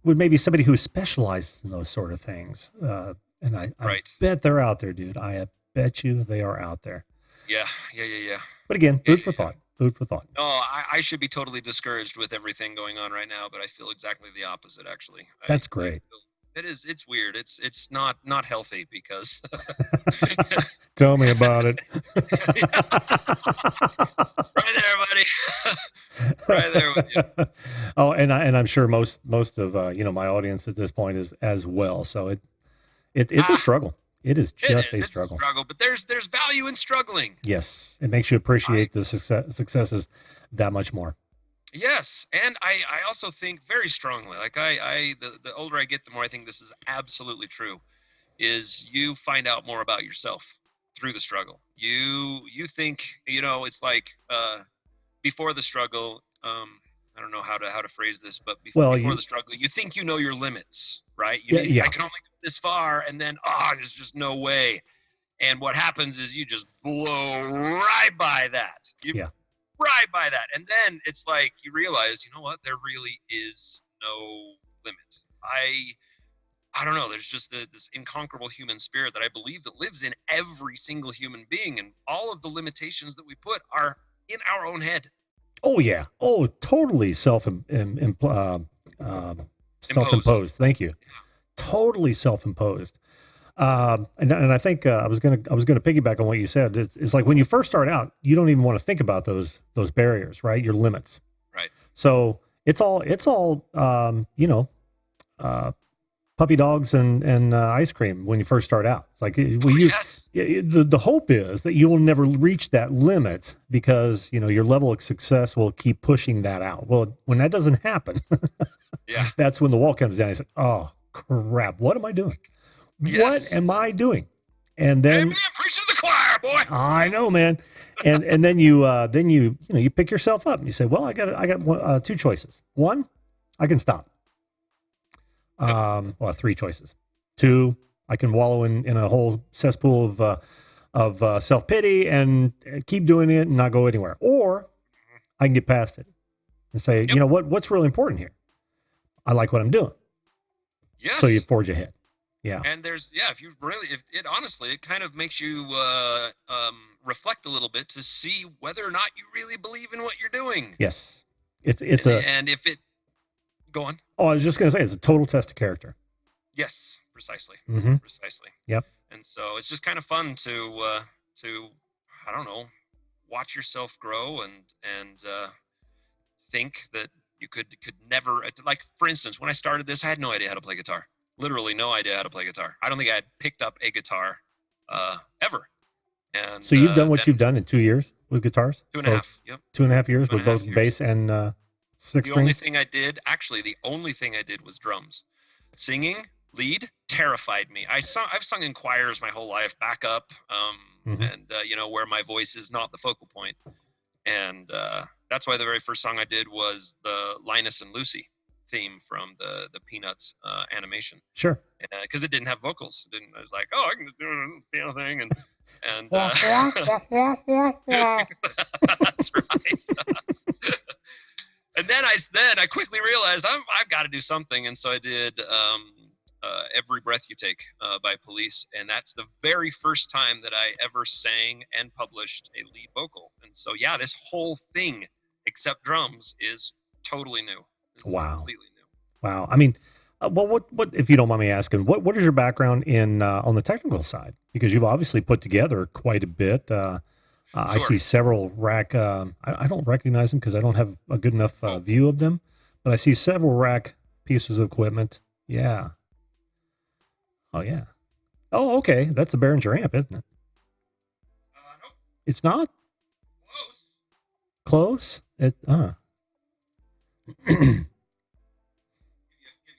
with maybe somebody who specializes in those sort of things. And I right. bet they're out there, dude. I bet you they are out there. Yeah. Yeah. Yeah. Yeah. But again, Yeah. food for thought. Food for thought. No, I should be totally discouraged with everything going on right now, but I feel exactly the opposite. Actually, That's I great. feel it's weird. It's not healthy because Tell me about it. right there, buddy, right there with you. Oh, and I'm sure most of my audience at this point is as well. So it's a Ah, struggle. It is it just a is. It's a struggle. struggle, but there's value in struggling. Yes, it makes you I appreciate the successes that much more. Yes, and I also think very strongly. Like the older I get, the more I think this is absolutely true. Is you find out more about yourself through the struggle. You think it's like before the struggle. I don't know how to phrase this, but Well, before you the struggle, you think you know your limits, right? yeah, I yeah, can only go this far, and then there's just no way. And what happens is you just blow right by that. You yeah. right by that, and then it's like you realize, you know what? There really is no limit. I don't know. There's just this inconquerable human spirit that I believe that lives in every single human being, and all of the limitations that we put are in our own head, Oh yeah. Oh, totally imposed. self-imposed. Thank you. Totally self-imposed. And I think I was gonna piggyback on what you said. It's like when you first start out, you don't even want to think about those barriers, right? Your limits. Right. So it's all uh, puppy dogs and ice cream when you first start out. It's like Oh well, you yes. the hope is that you will never reach that limit because your level of success will keep pushing that out. Well, when that doesn't happen, Yeah. that's when the wall comes down. You say, "Oh crap! What am I doing? What Yes. am I doing?" And Amen. then Preach to the choir, boy. I know, man. And then you pick yourself up and you say, "Well, I got two choices. One, I can stop. Yep. Well, three choices. Two, I can wallow in a whole cesspool of self pity and keep doing it and not go anywhere. Or I can get past it and say, Yep. what's really important here? I like what I'm doing. So you Yes. forge ahead. Yeah. And if you really, if it honestly, it kind of makes you reflect a little bit to see whether or not you really believe in what you're doing. Yes. It's a And if it Go on. Oh, I was just going to say, it's a total test of character. Yes, precisely, Mm-hmm. precisely. Yep. And so it's just kind of fun to I don't know, watch yourself grow and think that you could never, like, for instance, when I started this, I had no idea how to play guitar. Literally no idea how to play guitar. I don't think I had picked up a guitar ever. And So you've done what then you've done in 2 years with guitars? two and a half. Yep. 2.5 years Two and with a half both years. bass and six The only strings? thing I did, actually, the only thing I did was drums. Singing, lead, terrified me. I've sung in choirs my whole life, backup, and where my voice is not the focal point. And that's why the very first song I did was the Linus and Lucy theme from the Peanuts animation. Sure. Because it didn't have vocals. I was like, oh, I can just do a piano thing, and that's right. And then I quickly realized I've got to do something, and so I did "Every Breath You Take" by Police, and that's the very first time that I ever sang and published a lead vocal. And so yeah, this whole thing, except drums, is totally new. It's Wow. completely new. Wow. I mean, well, what if you don't mind me asking, what is your background in on the technical side? Because you've obviously put together quite a bit. I Sure. see several rack. I don't recognize them because I don't have a good enough view of them, but I see several rack pieces of equipment. Yeah. Oh yeah. Oh, okay. That's a Behringer amp, isn't it? Nope. It's not Close. close. It Give you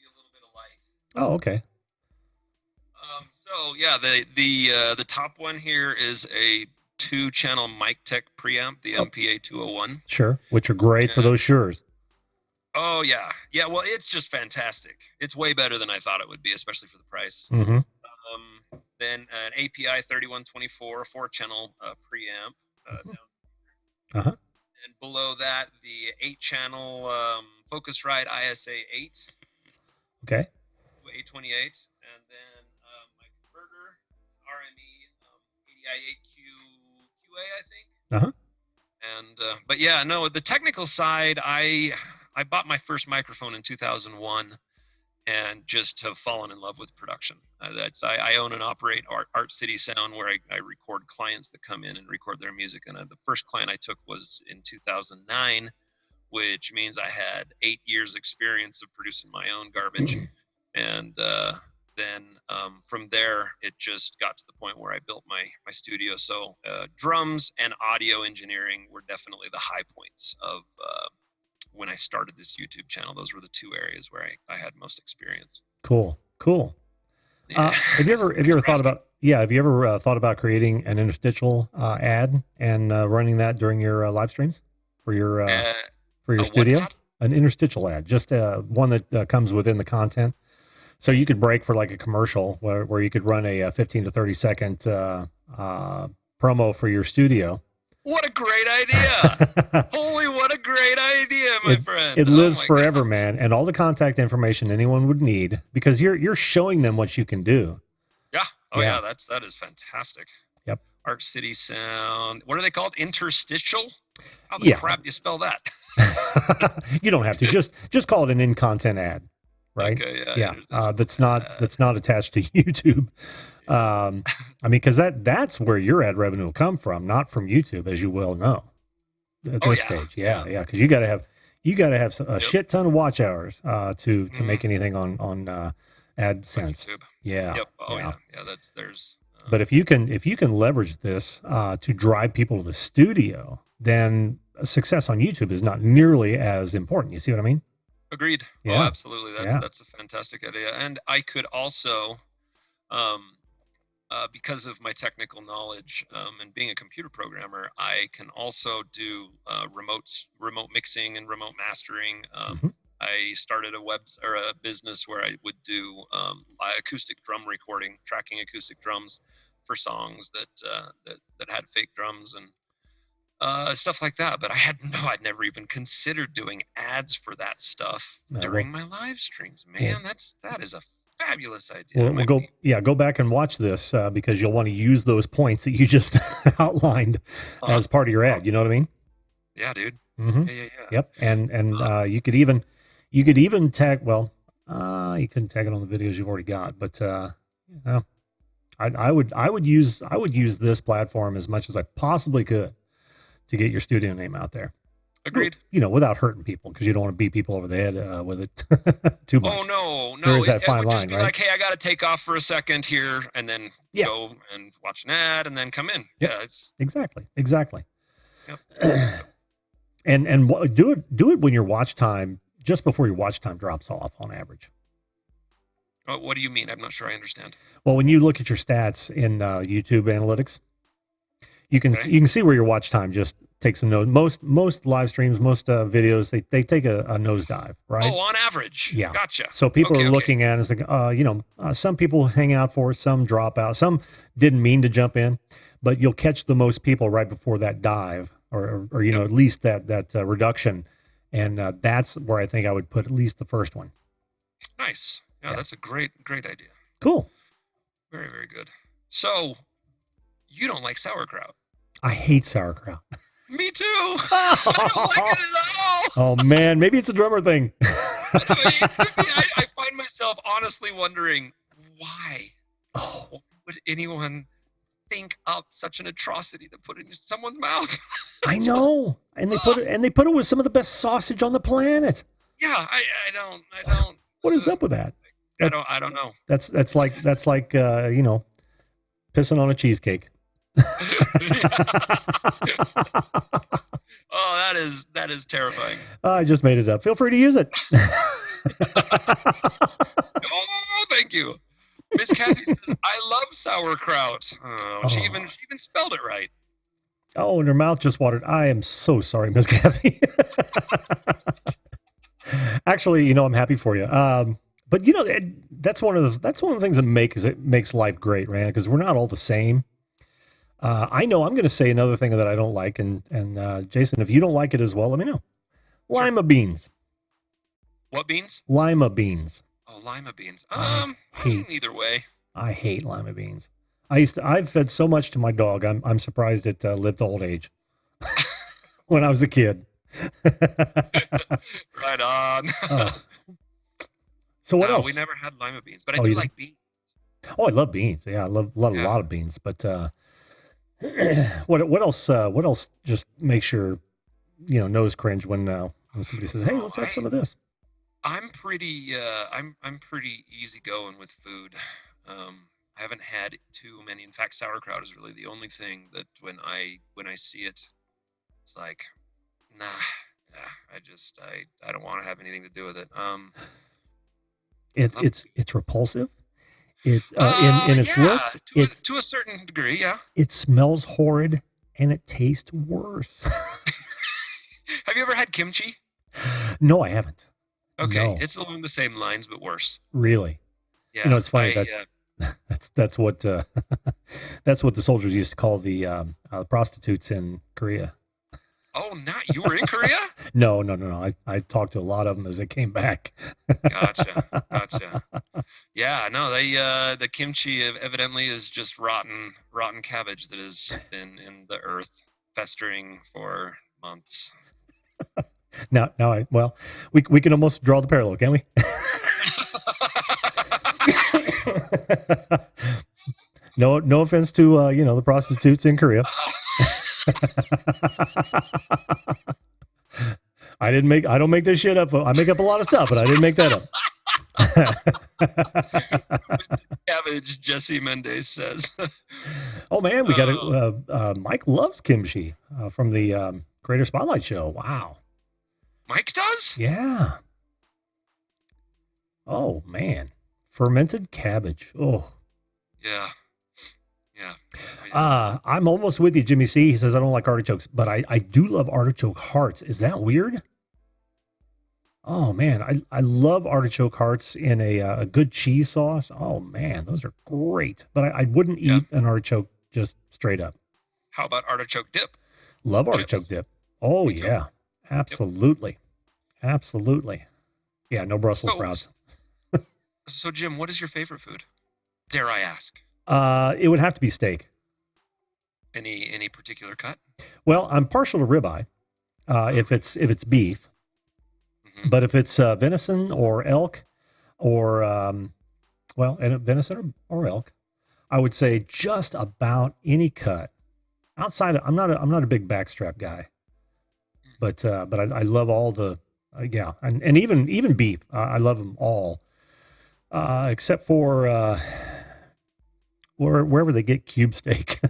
a little bit of light. Oh, okay. So yeah, the top one here is a 2-channel mic tech preamp, the MPA 201. Sure, which are great for those Sures. Oh yeah, yeah. Well, it's just fantastic. It's way better than I thought it would be, especially for the price. Mm-hmm. Then an API 3124 4-channel preamp. Uh-huh. And below that, the 8-channel Focusrite ISA 8. Okay. 828, and then my converter, RME 80i8QA, I think. Uh-huh. And but yeah, no, the technical side, I bought my first microphone in 2001, and just have fallen in love with production. I own and operate Art City Sound, where I record clients that come in and record their music. And the first client I took was in 2009, which means I had 8 years experience of producing my own garbage. And then from there, it just got to the point where I built my studio. So drums and audio engineering were definitely the high points of when I started this YouTube channel. Those were the 2 areas where I had most experience. Cool. Yeah. Have you ever thought about thought about creating an interstitial ad and running that during your live streams for your studio? An interstitial ad, just one that comes within the content. So you could break for like a commercial where you could run a 15 to 30 second promo for your studio. What a great idea! Holy, what a great idea, my friend! It lives forever, man, and all the contact information anyone would need, because you're showing them what you can do. Yeah. Oh yeah, that is fantastic. Yep. Art City Sound. What are they called? Interstitial? How the crap do you spell that? You don't have to. Just call it an in-content ad, right? Okay. Yeah. That's not attached to YouTube. I mean, because that's where your ad revenue will come from, not from YouTube, as you well know. At this stage, yeah, because you got to have a shit ton of watch hours to make anything on AdSense. YouTube. Yeah. Yep. Oh yeah. There's. But if you can leverage this to drive people to the studio, then success on YouTube is not nearly as important. You see what I mean? Agreed. Yeah. Oh, absolutely. That's a fantastic idea. And I could also, because of my technical knowledge and being a computer programmer, I can also do remote mixing and remote mastering. I started a business where I would do acoustic drum recording, tracking acoustic drums for songs that had fake drums and stuff like that. But I'd never even considered doing ads for that stuff during my live streams. Man, that is a fabulous idea. Well, go back and watch this because you'll want to use those points that you just outlined as part of your ad. You know what I mean? Yeah, dude. Mm-hmm. Yeah. Yep. And you could even You could even tag. Well, you couldn't tag it on the videos you've already got, but know, I would use this platform as much as I possibly could to get your studio name out there. Agreed. Without hurting people, because you don't want to beat people over the head with it too much. Oh no, There no! is that It fine would just line, be right? like, hey, I got to take off for a second here, and then Yeah. go and watch an ad, and then come in. Yep. Yeah, it's Exactly. Yep. And do it when your watch time, just before your watch time drops off on average. What do you mean? I'm not sure I understand. Well, when you look at your stats in YouTube analytics, you can Okay. you can see where your watch time just takes a nose. Most live streams, most videos, they take a nosedive, right? Oh, on average. Yeah. Gotcha. So people Okay, are looking at it and like, some people hang out for it, some drop out, some didn't mean to jump in, but you'll catch the most people right before that dive, or Yep. at least that reduction, and that's where I think I would put at least the first one. Nice. Yeah, Yeah. that's a great idea. Cool. Very, very good. So, you don't like sauerkraut? I hate sauerkraut. Me too. I don't like it at all. Oh man, maybe it's a drummer thing. I find myself honestly wondering why. Oh, Why would anyone think up such an atrocity to put in someone's mouth? I know, and they put it with some of the best sausage on the planet. Yeah, I don't. What is up with that? I don't know. That's like pissing on a cheesecake. Oh, that is terrifying. I just made it up. Feel free to use it. Oh, thank you. Miss Kathy says, I love sauerkraut. Oh, she even spelled it right. Oh, and her mouth just watered. I am so sorry, Miss Kathy. Actually, I'm happy for you. But that's one of the things that makes life great, right? Because we're not all the same. I know I'm going to say another thing that I don't like, and Jason, if you don't like it as well, let me know. Sure. Lima beans. What beans? Lima beans. Oh, lima beans. hate- Either way. I hate lima beans. I've fed so much to my dog. I'm surprised it lived to old age. When I was a kid. Right on. So what No, else? we never had lima beans, but I Oh, do you like beans. Oh, I love beans. Yeah, I love a Yeah. lot of beans. But what else? What else just makes your nose cringe when somebody says, "Hey, let's have some of this." I'm pretty I'm pretty easygoing with food. I haven't had too many. In fact, sauerkraut is really the only thing that when I see it, it's like, nah, I don't want to have anything to do with it. It's repulsive. It in its look. To a certain degree, yeah. It smells horrid and it tastes worse. Have you ever had kimchi? No, I haven't. Okay, No. it's along the same lines, but worse. Really. Yeah, It's funny that's what that's what the soldiers used to call the prostitutes in Korea. Oh, you were in Korea? No. I talked to a lot of them as they came back. Gotcha. Yeah, no, the kimchi evidently is just rotten cabbage that has been in the earth festering for months. Now, we can almost draw the parallel, can't we? No offense to the prostitutes in Korea. I don't make this shit up. I make up a lot of stuff, but I didn't make that up. Cabbage, Jesse Mendez says. Oh man, we got Mike loves kimchi from the Creator Spotlight show. Wow. Mike does? Yeah. Oh man, fermented cabbage. Oh. Yeah. I'm almost with you, Jimmy C. He says I don't like artichokes, but I do love artichoke hearts. Is that weird? Oh man, I love artichoke hearts in a good cheese sauce. Oh man, those are great. But I wouldn't eat an artichoke just straight up. How about artichoke dip? Love Chips. artichoke dip. Oh Me too. yeah, absolutely, absolutely. Yeah, no Brussels sprouts. So Jim, what is your favorite food? Dare I ask? It would have to be steak. Any particular cut? Well, I'm partial to ribeye. If it's beef. But if it's venison or elk or venison or elk, I would say just about any cut. Outside of, I'm not a big backstrap guy, but I love all the and even beef. I love them all, except for wherever they get cube steak.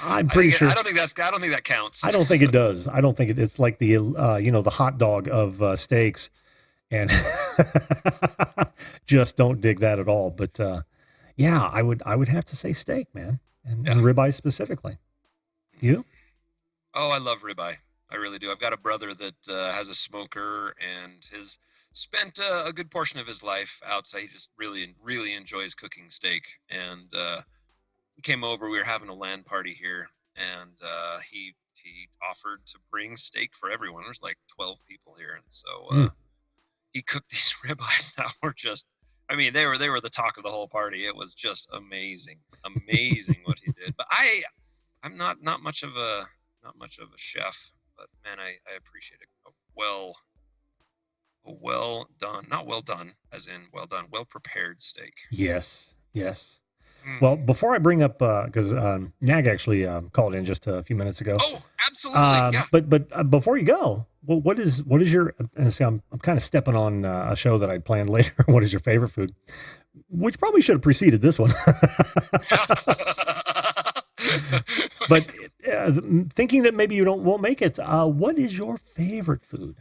I'm pretty sure. I don't think that counts. I don't think it does. I don't think it's like the the hot dog of steaks, and just don't dig that at all. But yeah, I would have to say steak, man, and ribeye specifically. You? Oh, I love ribeye. I really do. I've got a brother that has a smoker and has spent a good portion of his life outside. He just really enjoys cooking steak. And he came over. We were having a LAN party here, and he offered to bring steak for everyone. There's like 12 people here, and so he cooked these ribeyes that were just. I mean, they were the talk of the whole party. It was just amazing what he did. But I'm not much of a chef, but man, I appreciate it. Well done, not well done, as in well done, well prepared steak. Yes. Well, before I bring up, because Nag actually called in just a few minutes ago. Oh, absolutely. Yeah. But before you go, well, what is your? And see, I'm kind of stepping on a show that I planned later. What is your favorite food? Which probably should have preceded this one. But thinking that maybe you won't make it, what is your favorite food?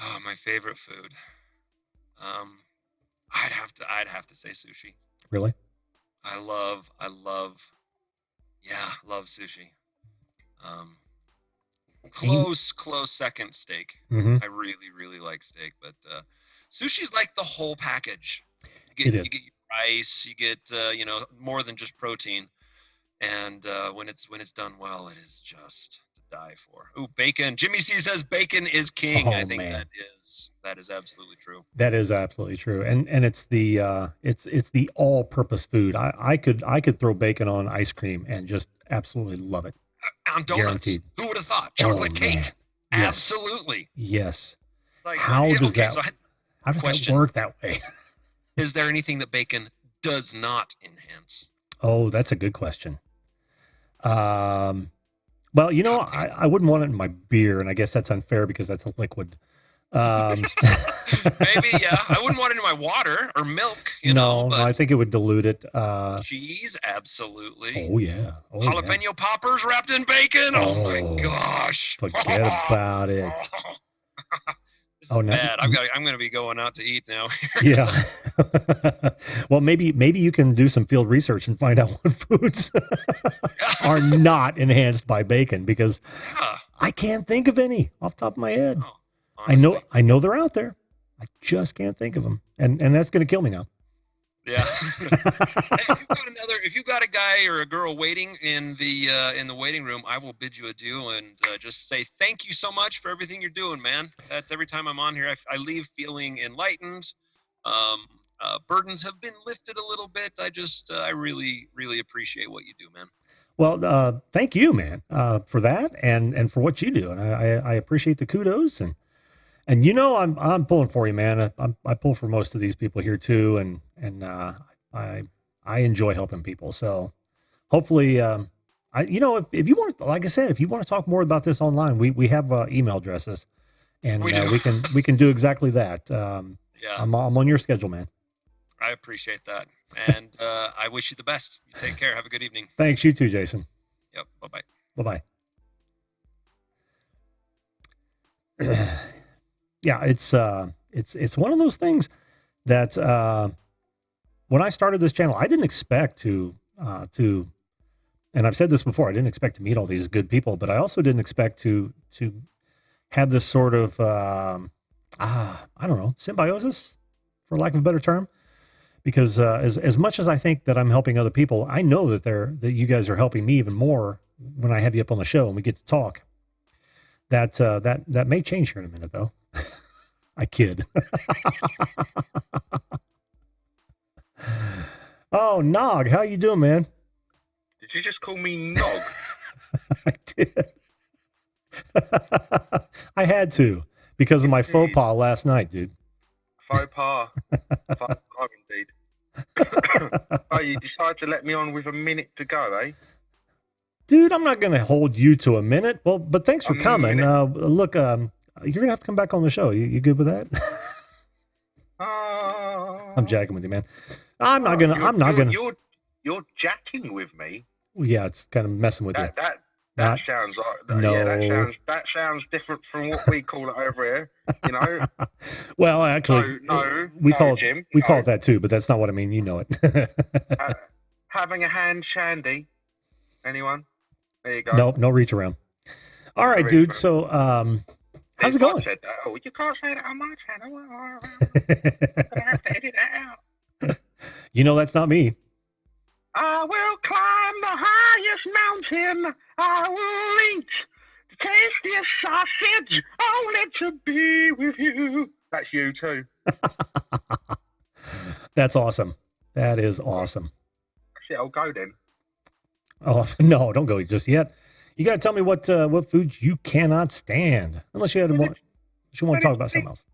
Oh, my favorite food. I'd have to say sushi. Really? I love sushi. Close second steak. Mm-hmm. I really like steak, but sushi's like the whole package. You get your rice, you get more than just protein, and when it's done well, it is just to die for. Ooh, bacon. Jimmy C says bacon is king. I think that is absolutely true. That is absolutely true, and it's the it's the all-purpose food. I could throw bacon on ice cream and just absolutely love it. On donuts. Guaranteed. Who would have thought? Chocolate cake. Man. Yes. Absolutely. Yes. Like, how does that work that way? Is there anything that bacon does not enhance? Oh, that's a good question. Well, I wouldn't want it in my beer, and I guess that's unfair because that's a liquid. Maybe, yeah. I wouldn't want it in my water or milk. No, I think it would dilute it. Cheese, absolutely. Oh yeah. Jalapeno poppers wrapped in bacon. Oh my gosh. Forget about it. This is bad. I'm gonna be going out to eat now. Yeah. Well, maybe you can do some field research and find out what foods are not enhanced by bacon, because I can't think of any off the top of my head. Oh. Honestly. I know they're out there. I just can't think of them, and that's going to kill me now. Yeah. If you've got a guy or a girl waiting in the waiting room, I will bid you adieu and just say thank you so much for everything you're doing, man. That's every time I'm on here, I leave feeling enlightened. Burdens have been lifted a little bit. I really appreciate what you do, man. Well, thank you, man, for that and for what you do, and I appreciate the kudos and I'm pulling for you, man. I pull for most of these people here too, and I enjoy helping people. So hopefully, if you want, like I said, if you want to talk more about this online, we have email addresses, and we can do exactly that. Yeah, I'm on your schedule, man. I appreciate that, and I wish you the best. You take care. Have a good evening. Thanks. You too, Jason. Yep. Bye-bye. Bye-bye. Yeah, it's one of those things that when I started this channel, I didn't expect to, and I've said this before, I didn't expect to meet all these good people, but I also didn't expect to have this sort of, I don't know, symbiosis, for lack of a better term, because as much as I think that I'm helping other people, I know that you guys are helping me even more when I have you up on the show and we get to talk. That may change here in a minute, though. I kid. Oh, Nog, how you doing, man? Did you just call me Nog? I did. I had to because of my faux pas last night, dude. Faux pas. Faux pas indeed. Oh, you decided to let me on with a minute to go, eh? Dude, I'm not going to hold you to a minute. Well, but thanks for coming. Look, you're going to have to come back on the show. You good with that? I'm jacking with you, man. You're jacking with me. Yeah, it's kind of messing with you. That sounds like no. Yeah, that sounds different from what we call it over here. You know. Well, actually, we call it that too, but that's not what I mean. You know it. Having a hand shandy. Anyone? There you go. No reach around. All right, dude. So, how's it going? Said, oh, you can't say that on my channel. I'm gonna have to edit that out. You know that's not me. I will climb the highest mountain. I will eat the tastiest sausage, only to be with you. That's you too. That's awesome. That is awesome. Shit, I'll go then. Oh no, don't go just yet. You got to tell me what foods you cannot stand, unless you want to talk about something else.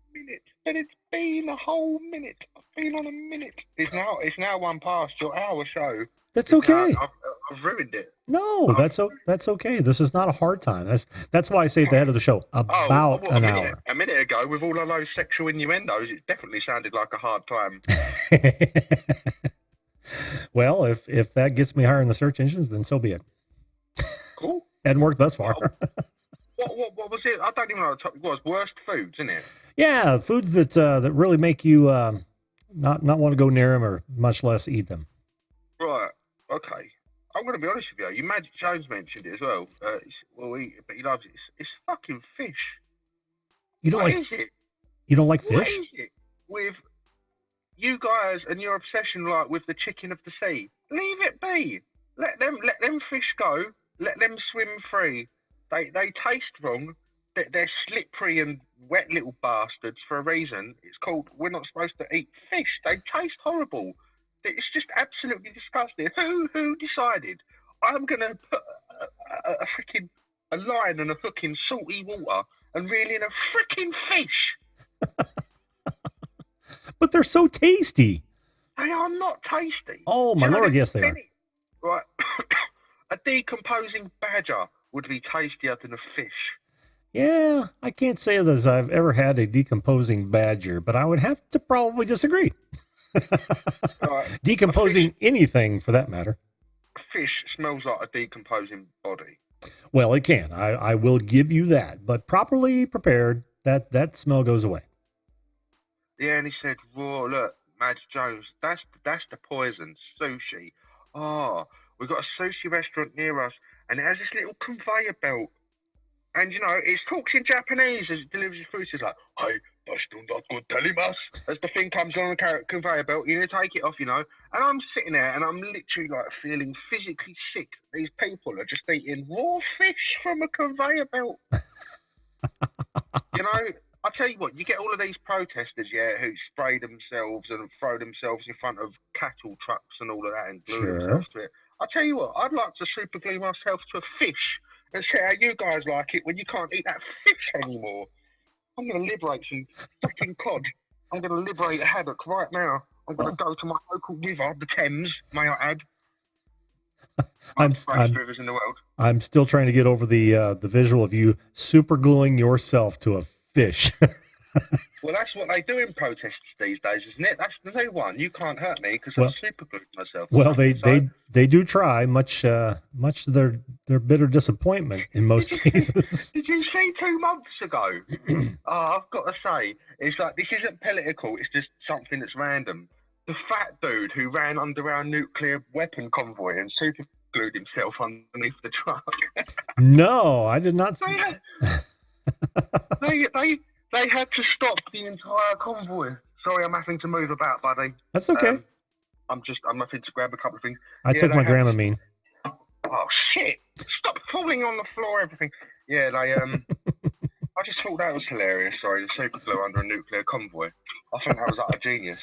But it's been a whole minute. I've been on a minute. It's now one past your hour show. That's okay. I've ruined it. No, that's okay. This is not a hard time. That's why I say at the head of the show about an hour. A minute ago, with all of those sexual innuendos, it definitely sounded like a hard time. Well, if that gets me higher in the search engines, then so be it. Cool. Hadn't worked thus far. What was it? I don't even know what the topic was. Worst foods, isn't it? Yeah, foods that really make you not want to go near them, or much less eat them. Right. Okay. I'm going to be honest with you. Magic Jones mentioned it as well. We'll eat it, but he loves it. It's fucking fish. You don't what is it? You don't like fish? What is it with you guys and your obsession, like with the chicken of the sea? Leave it be. Let them fish go. Let them swim free. They taste wrong. They're slippery and wet little bastards for a reason. It's called we're not supposed to eat fish. They taste horrible. It's just absolutely disgusting. Who decided I'm going to put a line and a hook in salty water and reel in a freaking fish? But they're so tasty. They are not tasty. Oh, my Lord, yes, they are. Right. A decomposing badger would be tastier than a fish. Yeah, I can't say that I've ever had a decomposing badger, but I would have to probably disagree. Decomposing anything for that matter. Fish smells like a decomposing body. Well, it can. I will give you that, but properly prepared, that smell goes away. Yeah, and he said, "Whoa, look, Magic Jones, that's the poison sushi. Oh, we've got a sushi restaurant near us, and it has this little conveyor belt, and you know, it talks in Japanese as it delivers food. It's like, hey, that's not good, telimasu. As the thing comes on the conveyor belt, you need to take it off, you know. And I'm sitting there, and I'm literally like feeling physically sick. These people are just eating raw fish from a conveyor belt. You know, I tell you what, you get all of these protesters, yeah, who spray themselves and throw themselves in front of cattle trucks and all of that and glue themselves to it. I tell you what, I'd like to super glue myself to a fish and see how you guys like it when you can't eat that fish anymore. I'm going to liberate some fucking cod. I'm going to liberate a haddock right now. I'm going to go to my local river, the Thames, may I add. Rivers in the world. I'm still trying to get over the visual of you super gluing yourself to a fish. Well, that's what they do in protests these days, isn't it? That's the new one. You can't hurt me because I'm super glued myself. Well, they do try, much to their bitter disappointment in most cases. Did you see 2 months ago? I've got to say, it's like, this isn't political. It's just something that's random. The fat dude who ran under our nuclear weapon convoy and super glued himself underneath the truck. No, I did not see that. They had to stop the entire convoy. Sorry, I'm having to move about, buddy. That's okay. I'm having to grab a couple of things. I took my Dramamine. Oh shit! Stop falling on the floor, everything. Yeah, they I just thought that was hilarious. Sorry, the super glue under a nuclear convoy. I think that was like a genius.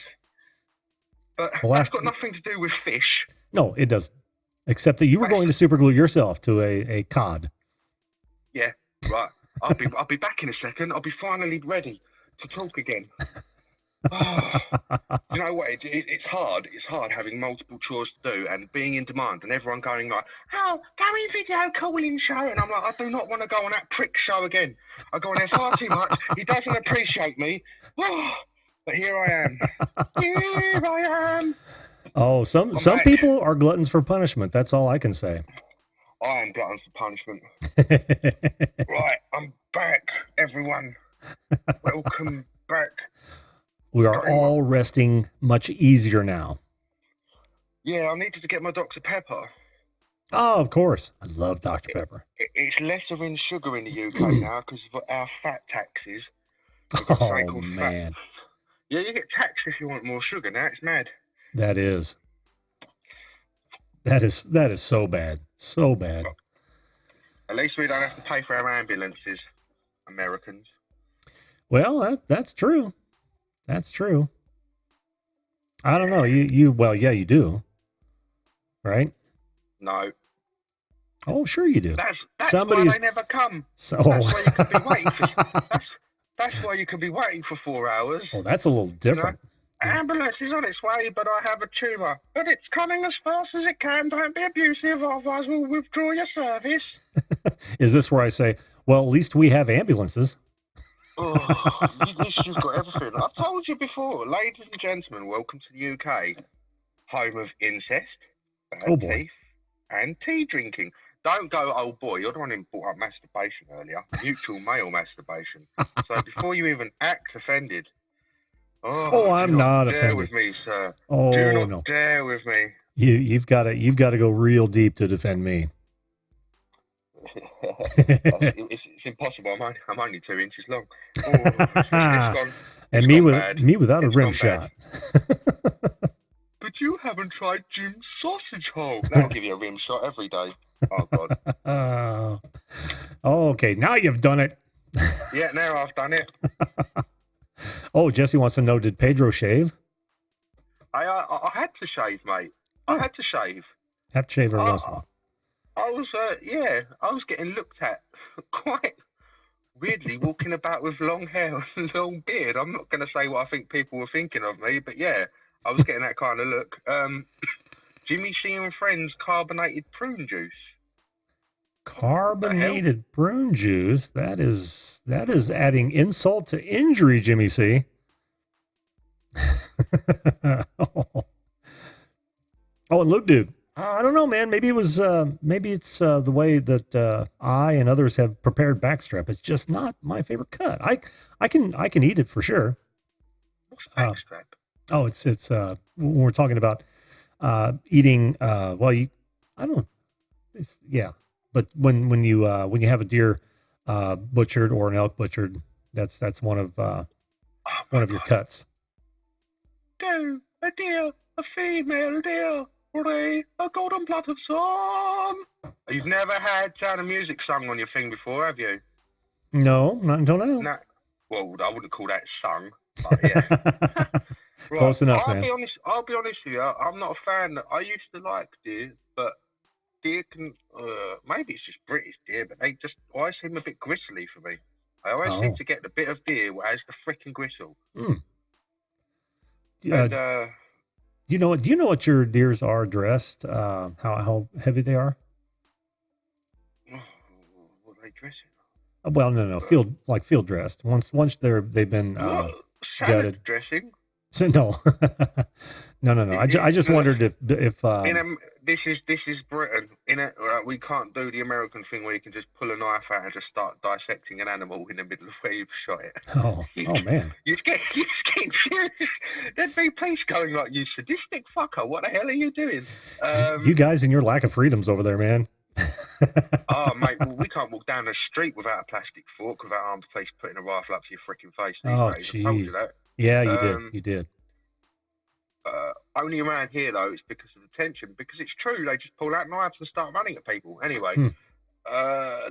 But that's got nothing to do with fish. No, it doesn't. Except that you were going to super glue yourself to a cod. Yeah, right. I'll be back in a second. I'll be finally ready to talk again. Oh, you know what? It's hard. It's hard having multiple chores to do and being in demand and everyone going like, "Oh, going video calling show," and I'm like, I do not want to go on that prick show again. I go on there far too much. He doesn't appreciate me. Oh, but here I am. Here I am. Oh, some back. people are gluttons for punishment. That's all I can say. I am gluttons for punishment. Right, I'm back, everyone. Welcome back. We are all resting much easier now. Yeah, I needed to get my Dr. Pepper. Oh, of course. I love Dr. Pepper. It's lesser in sugar in the UK now because of our fat taxes. Oh, man. Fat. Yeah, you get taxed if you want more sugar now. It's mad. That is so bad. So bad. At least we don't have to pay for our ambulances, Americans. Well, that's true. That's true. I don't know. Well, yeah, you do. Right? No. Oh, sure you do. That's why they never come. So that's why you could be waiting for. That's why you could be waiting for 4 hours. Oh, that's a little different. You know? Ambulance is on its way, but I have a tumour. But it's coming as fast as it can. Don't be abusive, otherwise we'll withdraw your service. Is this where I say, well, at least we have ambulances? Oh, you've got everything. I've told you before, ladies and gentlemen, welcome to the UK, home of incest, bad teeth, and tea drinking. Don't go, oh boy, you're the one who brought up masturbation earlier, mutual male masturbation. So before you even act offended, I'm not offended. Dare with me, sir. Oh, do not dare with me. You've got to go real deep to defend me. It's impossible. I'm only 2 inches long. And me without a rim shot. But you haven't tried Jim's sausage hole. That'll give you a rim shot every day. Oh God. Okay, now you've done it. Yeah, now I've done it. Oh, Jesse wants to know: did Pedro shave? I had to shave, mate. I had to shave. Have to shave every once in a while. I was getting looked at quite weirdly, walking about with long hair and long beard. I'm not going to say what I think people were thinking of me, but yeah, I was getting that kind of look. Jimmy C and Friends carbonated prune juice. Carbonated prune juice? That is adding insult to injury, Jimmy C. Oh, and Luke Dude. I don't know, man. Maybe it's the way that I and others have prepared backstrap. It's just not my favorite cut. I can eat it for sure. What's backstrap? It's when we're talking about eating. I don't know. But when you have a deer butchered or an elk butchered, that's one of your cuts. A deer, a female deer. A golden blooded song. You've never had Sound of Music sung on your thing before, have you? No, not until now. No. Well, I wouldn't call that sung, but yeah. Right. Close enough, man. I'll be honest with you. I'm not a fan. I used to like deer, but deer can. Maybe it's just British deer, but they just always seem a bit gristly for me. I always seem to get the bit of deer where has the frickin' gristle. And, do you know what your deers are dressed? How heavy they are? What are they dressing? Well, no, field dressed. Once they've been gutted. Dressing? So, no. No. I just wondered if this is Britain. We can't do the American thing where you can just pull a knife out and just start dissecting an animal in the middle of where you've shot it. Oh man! You get furious. There'd be police going like, "You sadistic fucker! What the hell are you doing?" You guys and your lack of freedoms over there, man. Oh mate, well, we can't walk down the street without a plastic fork, without armed police putting a rifle up to your freaking face. Oh jeez. Yeah, you did. Only around here though, it's because of the tension. Because it's true, they just pull out knives and start running at people. Anyway, no, I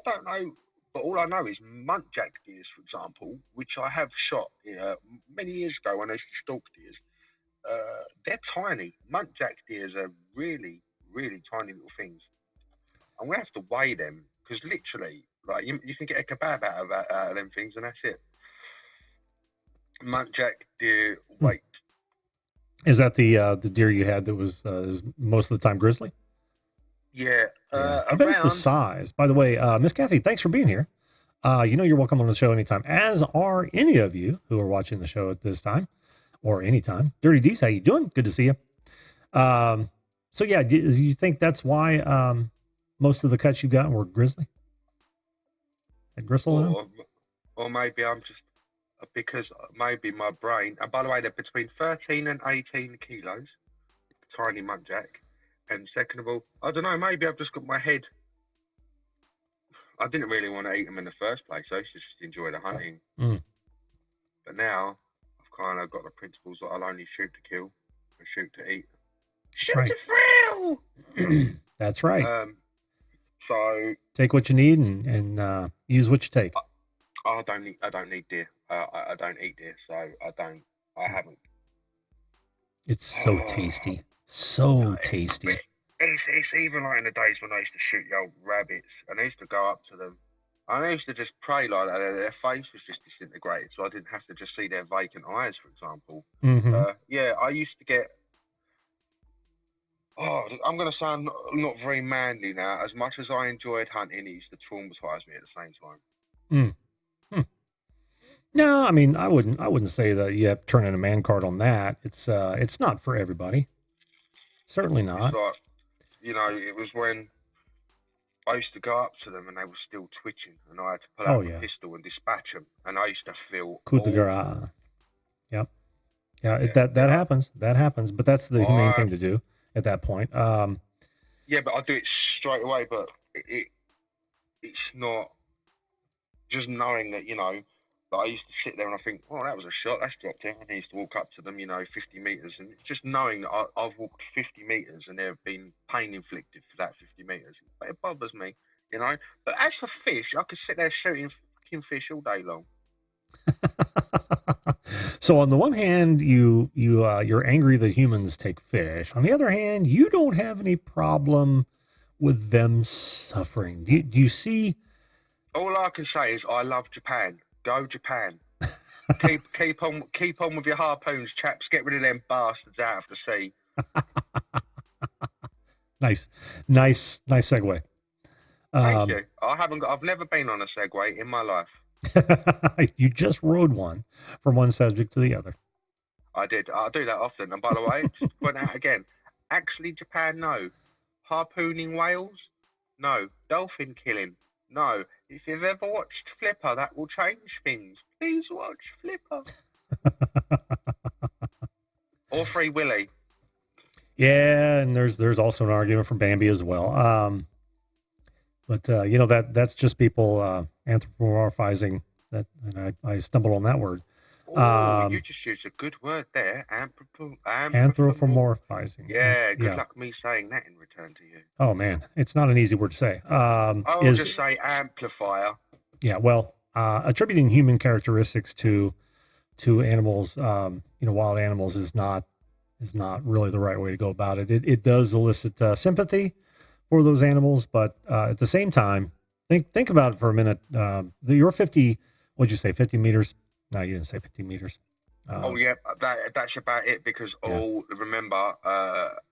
don't know. But all I know is muntjac deers, for example, which I have shot many years ago when I used to stalk deers. They're tiny. Muntjac deers are really, really tiny little things. I'm gonna have to weigh them because literally Like you can get a kebab out of them things, and that's it. Muntjac deer weight. Is that the deer you had that was is most of the time grizzly? Yeah. I bet it's the size. By the way, Miss Kathy, thanks for being here. You're welcome on the show anytime, as are any of you who are watching the show at this time or anytime. Dirty D's, how you doing? Good to see you. So yeah, do you think that's why most of the cuts you've gotten were grizzly? Had gristle in them? Or maybe I'm just because maybe my brain. And by the way, they're between 13 and 18 kilos, tiny muntjac. And second of all, I don't know. Maybe I've just got my head. I didn't really want to eat them in the first place. I used to just enjoy the hunting. But now I've kind of got the principles that I'll only shoot to kill and shoot to eat. Shoot to thrill. That's right. So take what you need and use what you take. I don't need deer. I don't eat deer, so I haven't. It's so tasty. So tasty. It's even like in the days when I used to shoot the old rabbits, and I used to go up to them. And I used to just pray like that. Their face was just disintegrated, so I didn't have to just see their vacant eyes, for example. Yeah, I used to get. Oh, I'm going to sound not very manly now. As much as I enjoyed hunting, it used to traumatize me at the same time. No, I mean, I wouldn't say that you have to turn in a man card on that. It's not for everybody. Certainly not. Like, it was when I used to go up to them and they were still twitching, and I had to pull out the pistol and dispatch them, and I used to feel. Coup de grace. Yep. Yeah, that happens. That happens, but that's the humane thing to do at that point. Yeah, but I do it straight away. But it's not just knowing that that I used to sit there and I think, oh, that was a shot, that's dropped in. And I used to walk up to them, 50 meters, and it's just knowing that I've walked 50 meters and there have been pain inflicted for that 50 meters. But it bothers me, But as for fish, I could sit there shooting fucking fish all day long. So on the one hand, you're angry that humans take fish. On the other hand, you don't have any problem with them suffering. Do you see? All I can say is I love Japan. Go Japan. keep on with your harpoons, chaps. Get rid of them bastards out of the sea. Nice segue. Thank you. I've never been on a Segway in my life. You just rode one from one subject to the other. I did. I do that often. And by the way, just to point out again, actually Japan, no. Harpooning whales? No. Dolphin killing? No. If you've ever watched Flipper, that will change things. Please watch Flipper. Or Free Willy. Yeah, and there's also an argument from Bambi as well. But that's just people anthropomorphizing that, and I stumbled on that word. You just used a good word there. Anthropomorphizing. Yeah, good luck me saying that in return to you. Oh man, it's not an easy word to say. I'll just say amplifier. Yeah, well, attributing human characteristics to animals, wild animals is not really the right way to go about it. It does elicit sympathy for those animals, but at the same time, think about it for a minute. Your 50, what'd you say, 50 meters? No, you didn't say 50 meters. Yeah, that's about it, because remember,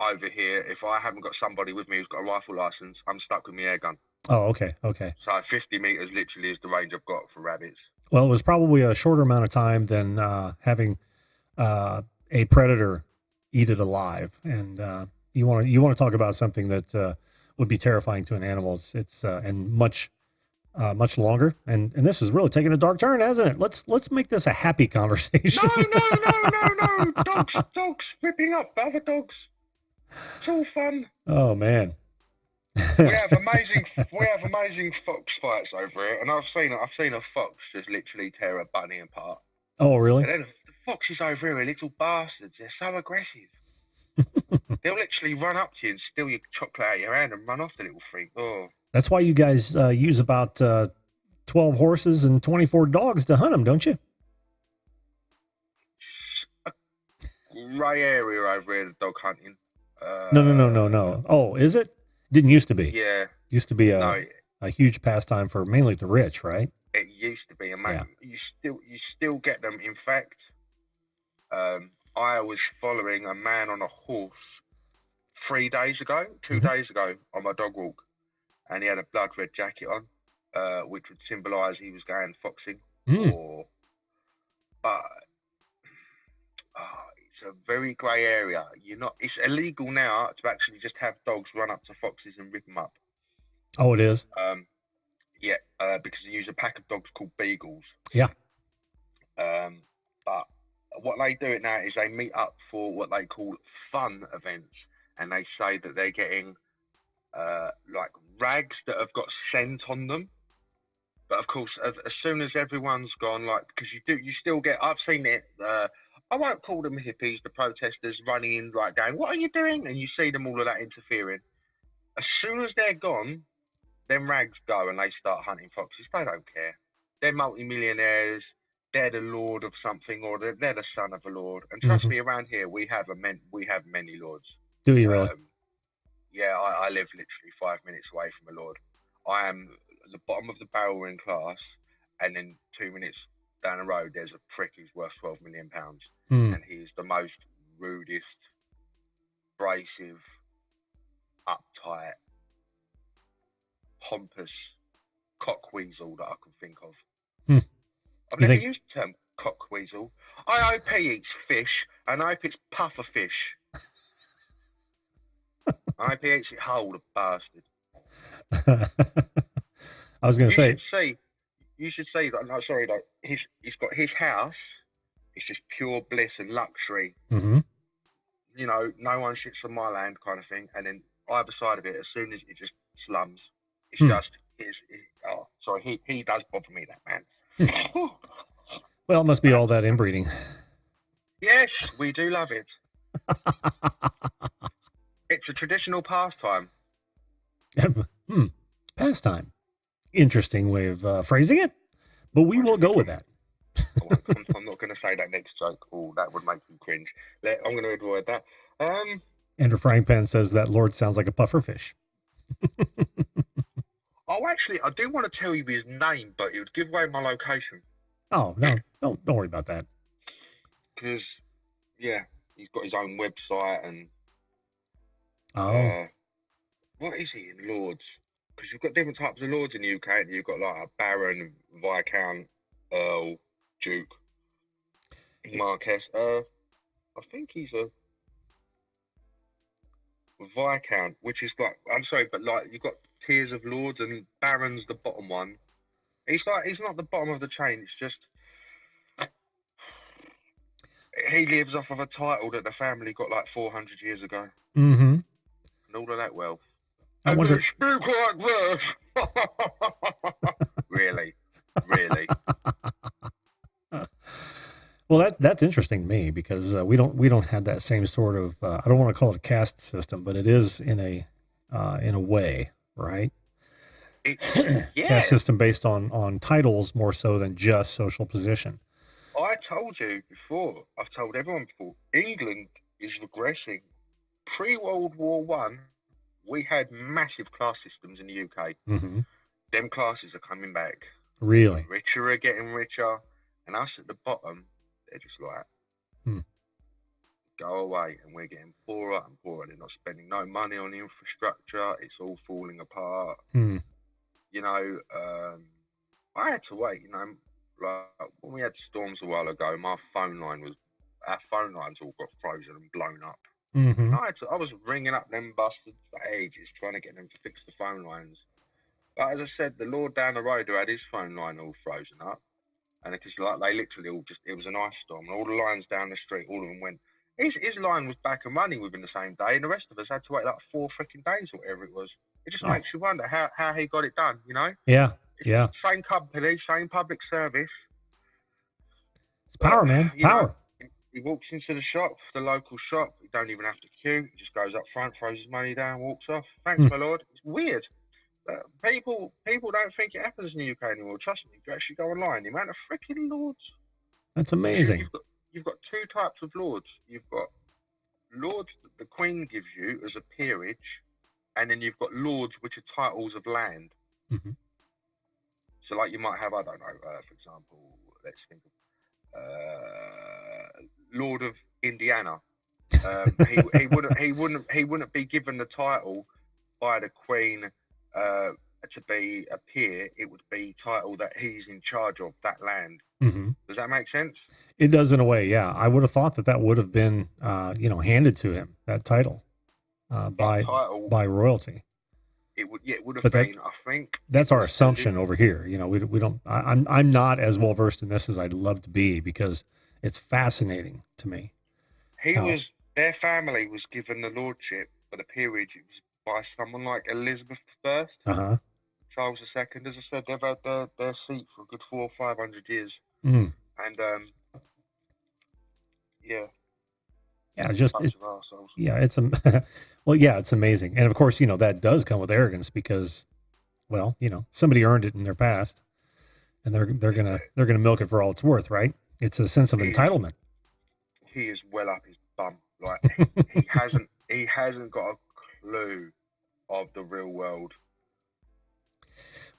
over here, if I haven't got somebody with me who's got a rifle license, I'm stuck with my air gun. Oh, okay. So 50 meters literally is the range I've got for rabbits. Well, it was probably a shorter amount of time than having a predator eat it alive. And you want to talk about something that would be terrifying to an animal. It's and much longer. And this is really taking a dark turn, hasn't it? Let's make this a happy conversation. No. Dogs ripping up other dogs. It's all fun. Oh man. we have amazing fox fights over here, and I've seen a fox just literally tear a bunny apart. Oh really? And then the foxes over here are little bastards. They're so aggressive. They'll literally run up to you and steal your chocolate out of your hand and run off the little freak. Oh. That's why you guys use about 12 horses and 24 dogs to hunt them, don't you? A grey area over here, the dog hunting. No. Oh, is it? Didn't used to be. Yeah. Used to be No, a huge pastime for mainly the rich, right? It used to be, and mate, Yeah. you still get them. In fact, I was following a man on a horse 2 days ago on my dog walk, and he had a blood red jacket on, which would symbolise he was going foxing. Mm. But it's a very grey area. It's illegal now to actually just have dogs run up to foxes and rip them up. Oh, it is. Yeah, because they use a pack of dogs called beagles. Yeah. But what they do it now is they meet up for what they call fun events, and they say that they're getting like rags that have got scent on them. But of course, as soon as everyone's gone, like, because you still get. I've seen it. I won't call them hippies, the protesters running in, like going, "What are you doing?" And you see them all of that interfering. As soon as they're gone, them rags go and they start hunting foxes. They don't care. They're multimillionaires. They're the lord of something, or they're the son of a lord. And trust me, around here we have many lords. Do you really? Yeah, I live literally 5 minutes away from a lord. I am at the bottom of the barrel in class, and then 2 minutes down the road there's a prick who's worth £12 million, and he's the most rudest, abrasive, uptight, pompous cockweasel that I can think of. I've never used the term cockweasel. I hope he eats fish, and I hope it's puffer fish. I hope he eats it whole, the bastard. I was going to say. You should see that. No, sorry, like he's got his house. It's just pure bliss and luxury. Mm-hmm. You know, no one shits on my land, kind of thing. And then either side of it, as soon as it just slums, it's just he does bother me, that man. Well, it must be all that inbreeding. Yes, we do love it. It's a traditional pastime. Pastime. Interesting way of phrasing it, but we will go with that. I'm not going to say that next joke. Oh, that would make me cringe. I'm going to avoid that. Andrew Frying Pan says that Lord sounds like a puffer fish. Oh, actually, I do want to tell you his name, but it would give away my location. Oh, no, don't worry about that. Because, yeah, he's got his own website and... what is he in Lords? Because you've got different types of Lords in the UK. You've got like a Baron, Viscount, Earl, Duke, Marquess. I think he's a Viscount, which is like... I'm sorry, but like you've got tiers of Lords, and Baron's the bottom one. He's not the bottom of the chain. It's just he lives off of a title that the family got like 400 years ago. Mm-hmm. And all of that wealth. I wonder. Speak like this. Really. Well, that's interesting to me because we don't have that same sort of I don't want to call it a caste system, but it is in a way, right? Caste system based on titles more so than just social position. I told you before, I've told everyone before, England is regressing. Pre-World War One, we had massive class systems in the UK. Mm-hmm. Them classes are coming back. Really? The richer are getting richer, and us at the bottom, they're just like, go away, and we're getting poorer and poorer. They're not spending no money on the infrastructure. It's all falling apart. You know, I had to wait, you know, like when we had storms a while ago, our phone lines all got frozen and blown up. Mm-hmm. I was ringing up them bastards for ages, trying to get them to fix the phone lines. But as I said, the Lord down the road who had his phone line all frozen up, and it's like they literally all it was an ice storm, and all the lines down the street, all of them went. His line was back and running within the same day, and the rest of us had to wait like 4 freaking days or whatever it was. It just makes you wonder how he got it done, you know? Yeah. Same company, same public service. It's power, man. Power. He walks into the local shop. He don't even have to queue. He just goes up front, throws his money down, walks off. Thanks, my lord. It's weird. People don't think it happens in the UK anymore. Trust me, if you actually go online, the amount of freaking lords. That's amazing. You've got 2 types of lords. You've got lords that the Queen gives you as a peerage, and then you've got lords which are titles of land. Mm-hmm. So, like, you might have, I don't know, for example, let's think of Lord of Indiana. He wouldn't be given the title by the Queen to be a peer. It would be title that he's in charge of that land. Mm-hmm. Does that make sense? It does in a way, yeah. I would have thought that would have been, handed to him, that title, by royalty. It would have But been. I think that's our assumption over here. We don't. I'm not as well versed in this as I'd love to be, because it's fascinating to me. Their family was given the lordship for the peerage. It was by someone like Elizabeth I, Charles II. As I said, they've had their seat for a good 400 or 500 years. Mm. And it's amazing. And of course, that does come with arrogance, because, well, somebody earned it in their past, and they're gonna milk it for all it's worth, right? It's a sense of entitlement. He is well up his bum. Like, he hasn't got a clue of the real world.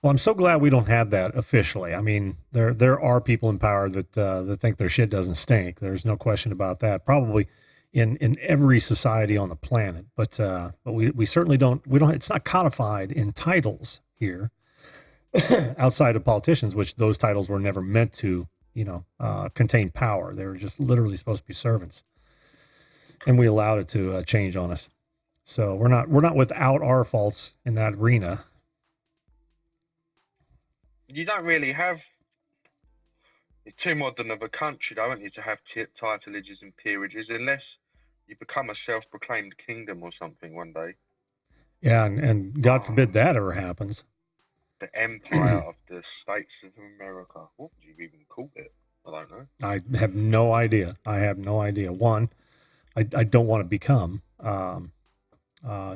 Well, I'm so glad we don't have that officially. I mean, there are people in power that think their shit doesn't stink. There's no question about that. Probably in every society on the planet, but we certainly don't. It's not codified in titles here, outside of politicians, which those titles were never meant to, contain power. They were just literally supposed to be servants, and we allowed it to change on us. So we're not without our faults in that arena. You don't really have. It's too modern of a country, don't you, to have titleages and peerages, unless you become a self-proclaimed kingdom or something one day. Yeah, and God forbid that ever happens. The Empire of the States of America. What would you even call it? I don't know. I have no idea. One, I don't want to become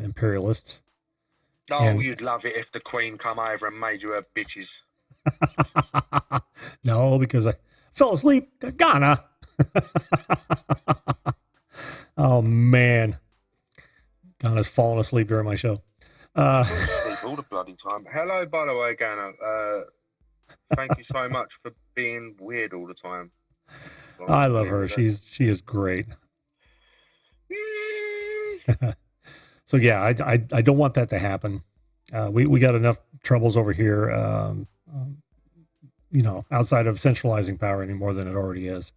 imperialists. Oh, you'd love it if the Queen come over and made you her bitches. No, because I fell asleep. Ghana. Oh man, Ghana's falling asleep during my show. All the bloody time. Hello, by the way, Ghana. Thank you so much for being weird all the time. I love her. She is great. So yeah, I don't want that to happen. We got enough troubles over here, outside of centralizing power any more than it already is.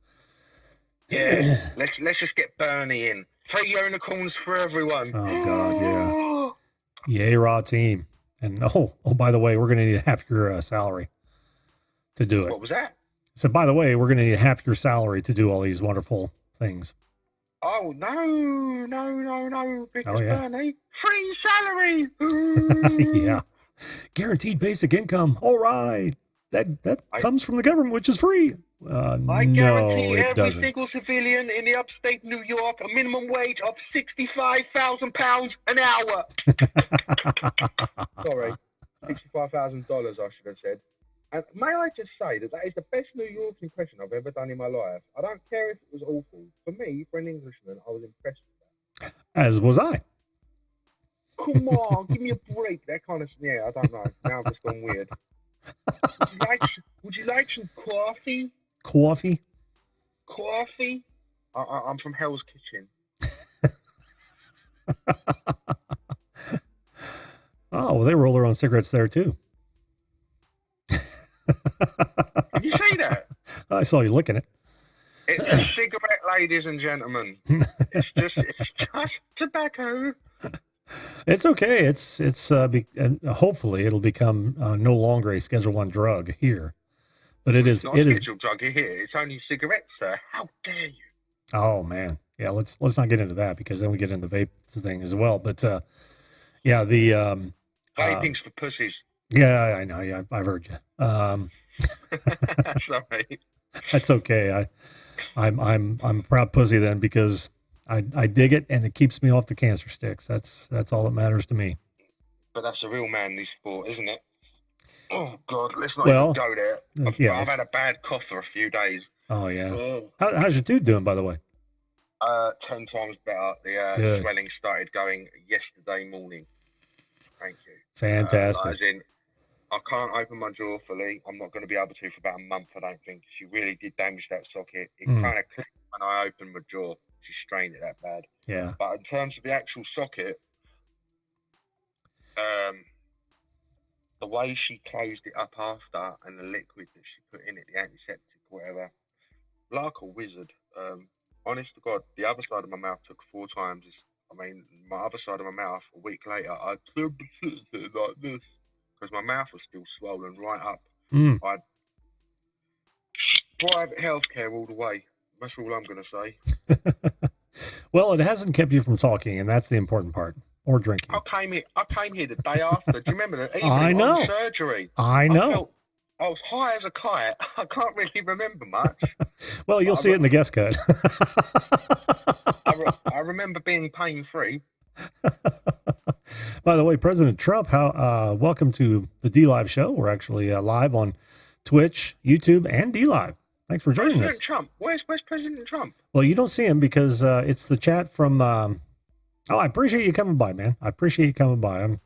Yeah, let's just get Bernie in. 3 unicorns for everyone. Oh God, yeah. Yay, raw team. And oh, by the way, we're gonna need half your salary to do it. What was that? So by the way, we're gonna need half your salary to do all these wonderful things. Oh no, because Bernie, free salary. Yeah, guaranteed basic income. All right, that comes from the government, which is free. I guarantee every single civilian in the upstate New York a minimum wage of £65,000 an hour. Sorry, $65,000. I should have said. And may I just say that is the best New York impression I've ever done in my life. I don't care if it was awful. For me, for an Englishman, I was impressed with that. As was I. Come on, give me a break. That kind of, I don't know. Now I've just gone weird. Would you like some coffee? Coffee? Coffee? I'm from Hell's Kitchen. Oh, well, they roll their own cigarettes there too. Did you say that? I saw you licking it. It's a cigarette, ladies and gentlemen. It's just tobacco. It's okay. It's and hopefully it'll become no longer a Schedule I drug here. But it's not a scheduled drug here. It's only cigarettes, sir. How dare you? Oh man, yeah. Let's not get into that, because then we get into the vape thing as well. But the vaping's for pussies. Yeah, I know. Yeah, I've heard you. Sorry. That's okay. I'm a proud pussy then, because I dig it and it keeps me off the cancer sticks. That's all that matters to me. But that's a real manly sport, isn't it? Oh God, let's not even go there. I've had a bad cough for a few days. Oh yeah. How's your tooth doing, by the way? 10 times better. The swelling started going yesterday morning. Thank you. Fantastic. I can't open my jaw fully. I'm not going to be able to for about a month, I don't think. She really did damage that socket. It kind of clicked when I opened my jaw. She strained it that bad. Yeah. But in terms of the actual socket, the way she closed it up after and the liquid that she put in it, the antiseptic, whatever, like a wizard. Honest to God, the other side of my mouth took 4 times. I mean, my other side of my mouth, a week later, I turned it like this because my mouth was still swollen right up. I private healthcare all the way. That's all I'm going to say. Well, it hasn't kept you from talking, and that's the important part. Or drinking. I came here the day after. Do you remember the evening I know. on surgery? I know. I was high as a kite. I can't really remember much. Well, you'll see it in the guest cut. I remember being pain-free. By the way, President Trump, welcome to the D-Live show. We're actually live on Twitch, YouTube, and D-Live. Thanks for joining us. Trump. Where's President Trump? Well, you don't see him because it's the chat from... I appreciate you coming by, man. I appreciate you coming by.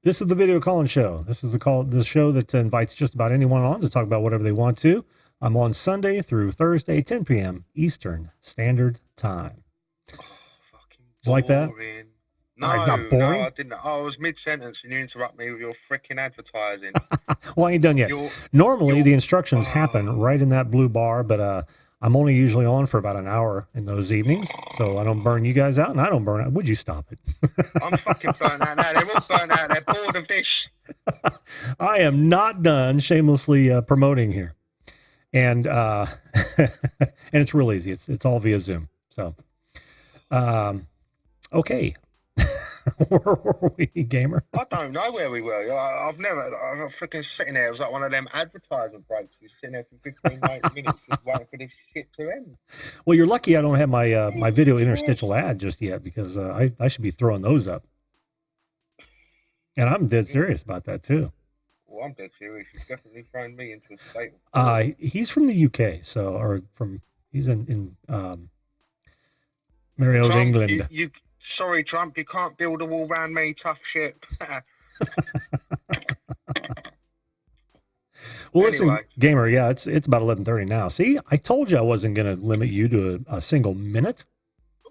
This is the Video Call-In show. This is the show that invites just about anyone on to talk about whatever they want to. I'm on Sunday through Thursday, 10 p.m. Eastern Standard Time. Oh, fucking you like that? No, it's not boring. No, I didn't. I was mid-sentence and you interrupt me with your freaking advertising. Well, I ain't done yet. Normally, the instructions happen right in that blue bar, but I'm only usually on for about an hour in those evenings, so I don't burn you guys out, and I don't burn out. Would you stop it? I'm fucking burnt out now. They're all burnt out. They're bored of this. I am not done shamelessly promoting here, and and it's real easy. It's all via Zoom. So, okay. Where were we, gamer? I don't know where we were. I'm freaking sitting there. It was like one of them advertising breaks. We're sitting there for 15 minutes just waiting for this shit to end. Well, you're lucky I don't have my my video interstitial ad just yet because I should be throwing those up. And I'm dead serious about that too. Well, I'm dead serious. He's definitely thrown me into a state. He's from the UK, he's in Merry Old England. Sorry, Trump, you can't build a wall around me, tough shit. Well, listen, gamer, yeah, it's about 11:30 now. See, I told you I wasn't going to limit you to a single minute.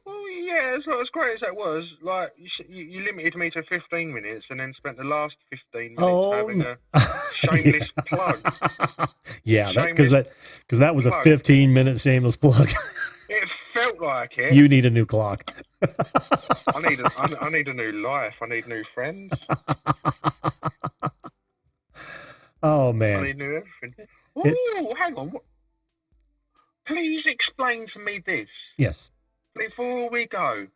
Well, yeah, as great as that was, like you limited me to 15 minutes and then spent the last 15 minutes having a shameless plug. Yeah, because that was a 15-minute shameless plug. It felt like it. You need a new clock. I need a new life. I need new friends. Oh man. I need new everything. Oh, hang on. Please explain to me this. Yes. Before we go.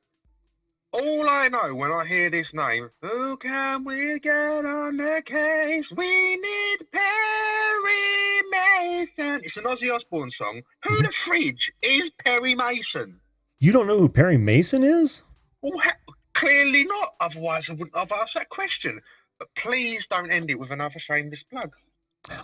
All I know when I hear this name, who can we get on the case? We need Perry Mason. It's an Ozzy Osbourne song. Who the fridge is Perry Mason? You don't know who Perry Mason is? Well, clearly not. Otherwise, I wouldn't have asked that question. But please don't end it with another shameless plug.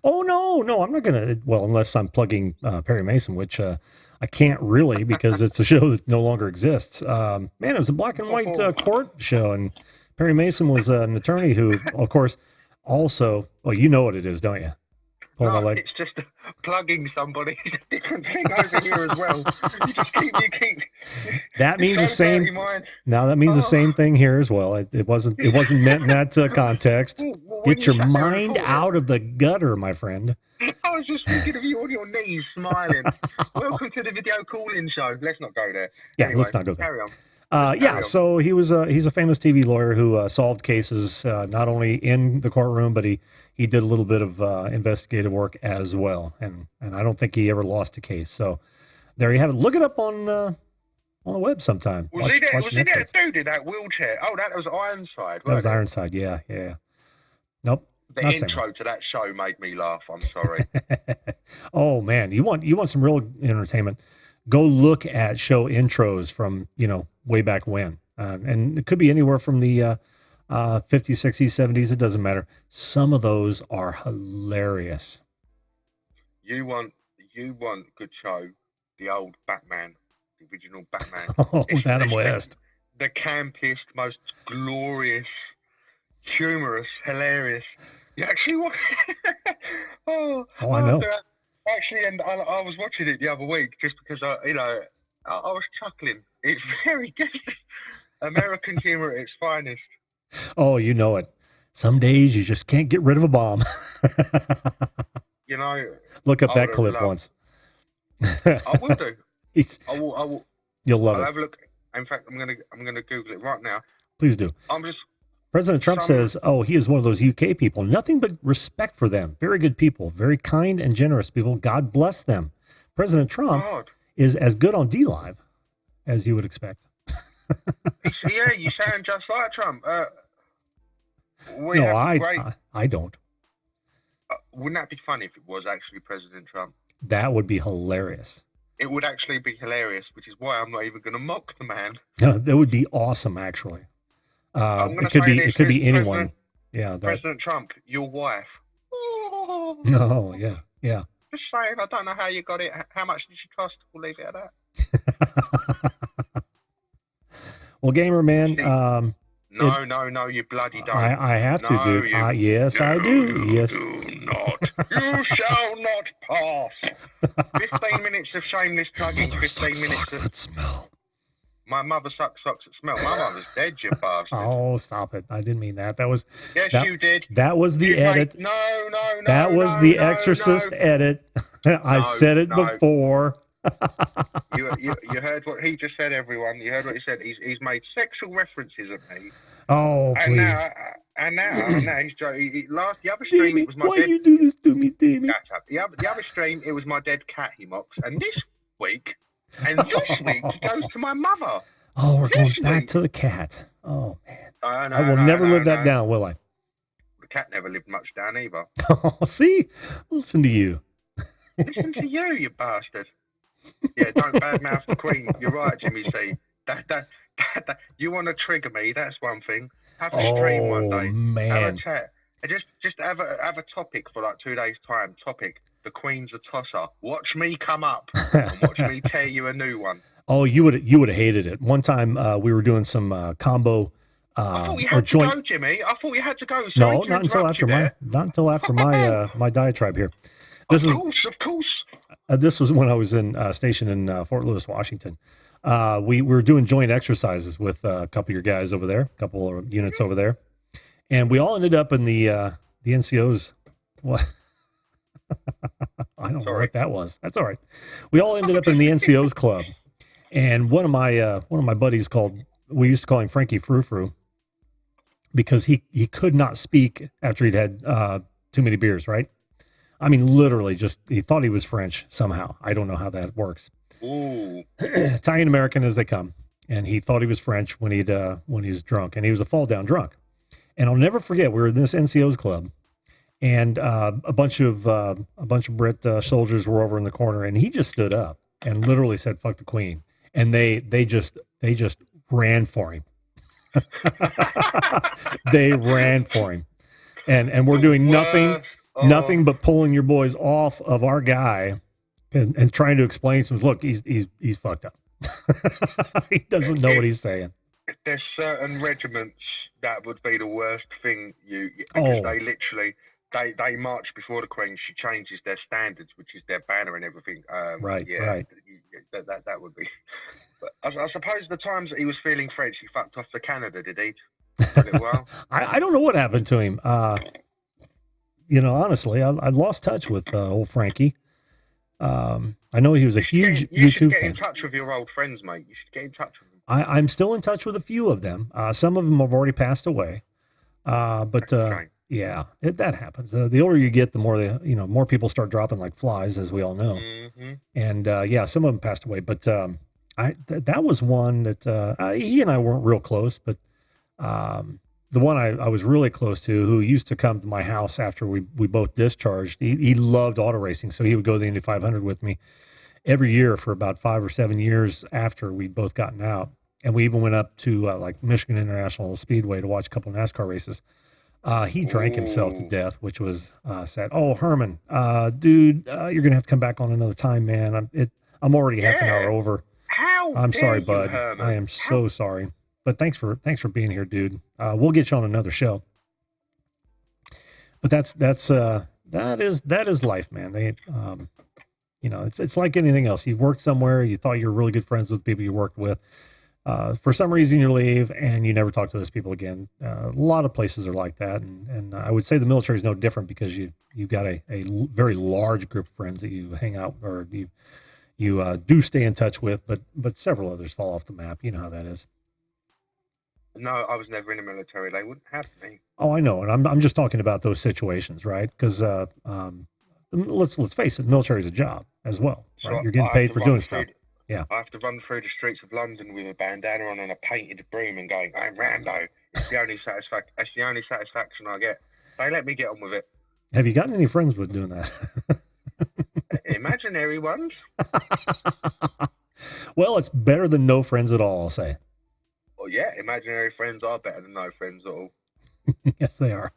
Oh, no, I'm not going to. Well, unless I'm plugging Perry Mason, which I can't really because it's a show that no longer exists. Man, it was a black and white court show, and Perry Mason was an attorney who, of course, also, well, you know what it is, don't you? No, it's just plugging somebody. It's a different thing over here as well. You keep. That means the same. Now that means the same thing here as well. It wasn't meant in that context. Well, get your mind out of the gutter, my friend. I was just thinking of you on your knees, smiling. Welcome to the Video Call-In show. Let's not go there. Yeah, anyway, let's not go there. Carry on. So he's a famous TV lawyer who solved cases not only in the courtroom, but he did a little bit of investigative work as well, and I don't think he ever lost a case. So there you have it. Look it up on the web sometime. Was he that dude in that wheelchair? Oh, that was Ironside. That was Ironside. Yeah. Nope. The intro to that show made me laugh. I'm sorry. Oh man, you want some real entertainment? Go look at show intros from way back when, and it could be anywhere from the 50s, 60s, 70s. It doesn't matter. Some of those are hilarious. You want good show? The old Batman, the original Batman. Oh, with Adam West. The campiest, most glorious, humorous, hilarious. You actually watch? Oh, I know. Actually, and I was watching it the other week just because I was chuckling. It's very good. American humor at its finest. Oh, you know it. Some days you just can't get rid of a bomb. You know, Look up I that would have clip loved- once. I will do. He's, I will. you'll love I'll it. have a look. In fact, I'm gonna Google it right now. Please do. I'm just. President Trump says, oh, he is one of those UK people. Nothing but respect for them. Very good people. Very kind and generous people. God bless them. President Trump God. is as good on D-Live as you would expect. Yeah, you sound just like Trump. No, I don't. Wouldn't that be funny if it was actually President Trump? That would be hilarious. It would actually be hilarious, which is why I'm not even going to mock the man. That would be awesome, actually. It could be anyone. President Trump, your wife. Oh, yeah. Just saying, I don't know how you got it. How much did she cost? We'll leave it at that. Well, gamer man. No, you bloody don't. I have to do. Yes, I do. Yes. Do not. You shall not pass. 15 minutes of shameless plugging. 15 minutes of smell. My mother sucks socks that smell. My mother's dead, you bastard. Oh, stop it. I didn't mean that. That was... Yes, you did. That was the edit. No. That was the Exorcist edit. I've said it before. You heard what he just said, everyone. You heard what he said. He's made sexual references of me. Oh, please. And now he's the other stream, it was my why dead... you do this to me, Damien? The other stream, it was my dead cat he mocks. And this week... And this week he goes to my mother. Oh, we're going back to the cat. Oh, man. I will never live that down, will I? The cat never lived much down either. Oh, see? Listen to you. Listen to you bastard. Yeah, don't badmouth the Queen. You're right, Jimmy C. That you want to trigger me, that's one thing. Have a stream one day. Man. Have a chat. And just have a topic for like 2 days' time. Topic. The Queen's a tosser. Watch me come up and watch me tear you a new one. Oh, you would have hated it. One time we were doing some combo I thought you had to go, Jimmy. I thought you had to go. No, not until after my my diatribe here. Of course. This was when I was stationed in Fort Lewis, Washington. We were doing joint exercises with a couple of your guys over there, a couple of units over there, and we all ended up in the NCOs. What? I don't know what that was. That's all right. We all ended up in the NCOs club, and one of my buddies we used to call him Frankie Frou Frou, because he could not speak after he'd had too many beers. Right? I mean, literally, he thought he was French somehow. I don't know how that works. Ooh. Italian American as they come, and he thought he was French when he was drunk, and he was a fall down drunk. And I'll never forget, we were in this NCOs club. And a bunch of Brit soldiers were over in the corner, and he just stood up and literally said, "Fuck the Queen," and they just ran for him. They ran for him, and we're doing nothing but pulling your boys off of our guy, and trying to explain to him, look, he's fucked up. He doesn't know what he's saying. There's certain regiments that would be the worst thing because they literally. They march before the Queen. She changes their standards, which is their banner and everything. Right. That would be. But I suppose the times that he was feeling French, he fucked off to Canada, did he? For a little while. I don't know what happened to him. Honestly, I lost touch with old Frankie. I know he was a huge YouTube fan. You should get in touch with your old friends, mate. You should get in touch with them. I'm still in touch with a few of them. Some of them have already passed away. Yeah, that happens. The older you get, the more more people start dropping like flies, as we all know. Mm-hmm. And some of them passed away, but that was one that he and I weren't real close, but the one I was really close to, who used to come to my house after we both discharged. He loved auto racing, so he would go to the Indy 500 with me every year for about 5 or 7 years after we'd both gotten out. And we even went up to like Michigan International Speedway to watch a couple of NASCAR races. He drank himself to death, which was sad. Oh, Herman, dude, you're gonna have to come back on another time, man. I'm already half an hour over. I'm sorry, bud. Herman? I am so sorry. But thanks for being here, dude. We'll get you on another show. But that is life, man. They, you know, it's like anything else. You've worked somewhere, you thought you were really good friends with people you worked with. For some reason you leave and you never talk to those people again. A lot of places are like that. And I would say the military is no different because you've got a very large group of friends that you hang out or you do stay in touch with, but several others fall off the map. You know how that is. No, I was never in the military. They wouldn't have me. Oh, I know. And I'm just talking about those situations, right? Because, let's face it, the military is a job as well, right? So You're getting paid for doing stuff. Yeah. I have to run through the streets of London with a bandana on and a painted broom and going, I'm Rambo. It's the only satisfaction. That's the only satisfaction I get. They let me get on with it. Have you gotten any friends with doing that? Imaginary ones. Well, it's better than no friends at all, I'll say. Well, yeah, imaginary friends are better than no friends at all. Yes, they are.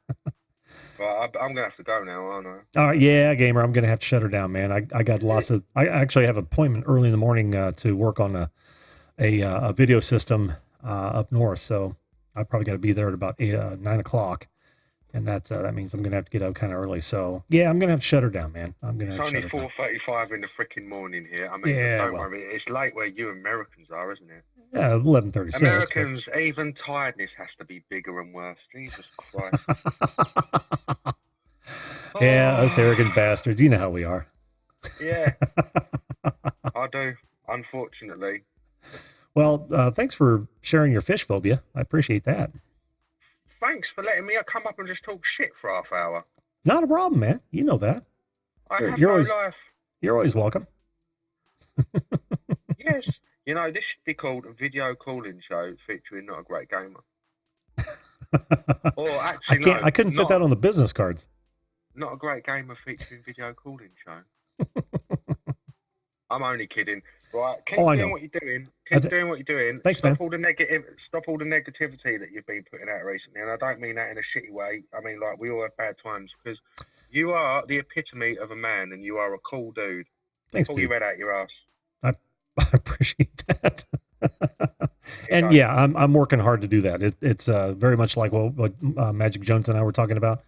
But I'm gonna have to go now, aren't I? All right, yeah, gamer, I'm gonna have to shut her down, man. I got lots of. I actually have an appointment early in the morning to work on a video system up north, so I probably got to be there at about 9 o'clock, and that means I'm gonna have to get out kind of early. So yeah, I'm gonna have to shut her down, man. I'm gonna. It's only 4:35 in the freaking morning here. I mean, don't worry, it's late where you Americans are, isn't it? Yeah, 11:36. Americans, even tiredness has to be bigger and worse. Jesus Christ. Yeah, us arrogant bastards. You know how we are. Yeah, I do, unfortunately. Well, thanks for sharing your fish phobia. I appreciate that. Thanks for letting me come up and just talk shit for half hour. Not a problem, man. You know that. You're always, life. You're always welcome. Yes. You know, this should be called a video calling show featuring Not a Great Gamer. Or actually, I couldn't fit that on the business cards. Not a Great Gamer featuring video calling show. I'm only kidding. Right, keep doing what you're doing. Keep doing what you're doing. Thanks, man. Stop all the negativity that you've been putting out recently, and I don't mean that in a shitty way. I mean, like, we all have bad times, because you are the epitome of a man, and you are a cool dude. Thanks, Pull dude. your head out your ass. I appreciate that. And yeah, I'm working hard to do that. It's very much like what Magic Jones and I were talking about.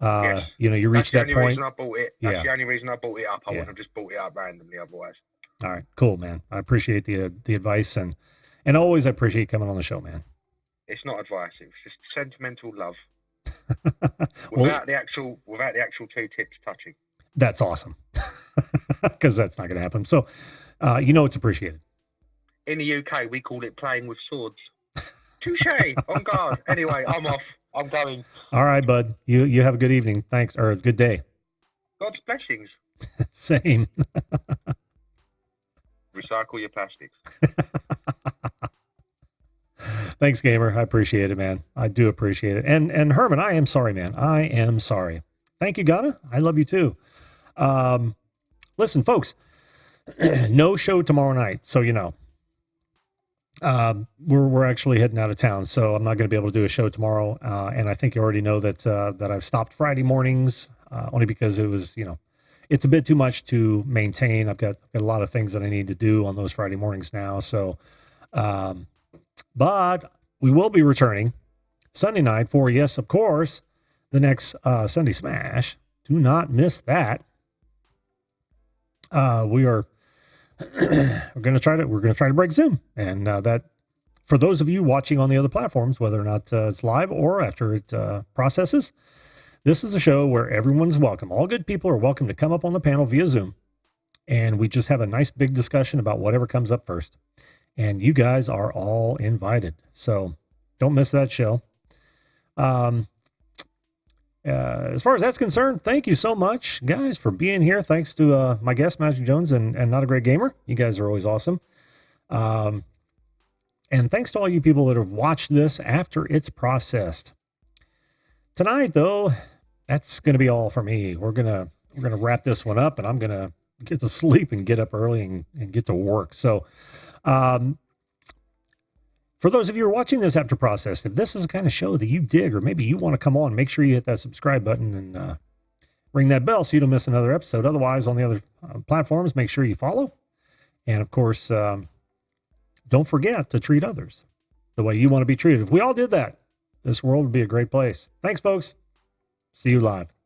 Yes. You know, you reach that point. That's the only reason I bought it up. I wouldn't have just bought it up randomly otherwise. All right, cool, man. I appreciate the advice, and always I appreciate coming on the show, man. It's not advice; it's just sentimental love. without the actual 2 tips touching. That's awesome, because that's not going to happen. So, you know, it's appreciated. In the UK, we call it playing with swords. Touche, on guard. Anyway, I'm off. I'm going. All right, bud. You have a good evening. Thanks, or a good day. God's blessings. Same. Recycle your plastics. Thanks, gamer. I appreciate it, man. I do appreciate it. And Herman, I am sorry, man. I am sorry. Thank you, Ghana. I love you too. Listen, folks, no show tomorrow night, so you know. We're actually heading out of town, so I'm not going to be able to do a show tomorrow. And I think you already know that I've stopped Friday mornings, only because it was, you know, it's a bit too much to maintain. I've got a lot of things that I need to do on those Friday mornings now. So, but we will be returning Sunday night for, yes, of course, the next Sunday Smash. Do not miss that. We are we're going to try to break Zoom, and that, for those of you watching on the other platforms, whether or not it's live or after it processes, this is a show where everyone's welcome. All good people are welcome to come up on the panel via Zoom, and we just have a nice big discussion about whatever comes up first. And you guys are all invited, so don't miss that show. As far as that's concerned, thank you so much, guys, for being here. Thanks to my guest, Magic Jones, and Not a Great Gamer. You guys are always awesome. And thanks to all you people that have watched this after it's processed. Tonight, though, that's going to be all for me. We're gonna wrap this one up, and I'm gonna get to sleep and get up early and get to work. So, for those of you who are watching this after processed, if this is the kind of show that you dig, or maybe you want to come on, make sure you hit that subscribe button and ring that bell so you don't miss another episode. Otherwise, on the other platforms, make sure you follow. And of course, don't forget to treat others the way you want to be treated. If we all did that, this world would be a great place. Thanks, folks. See you live.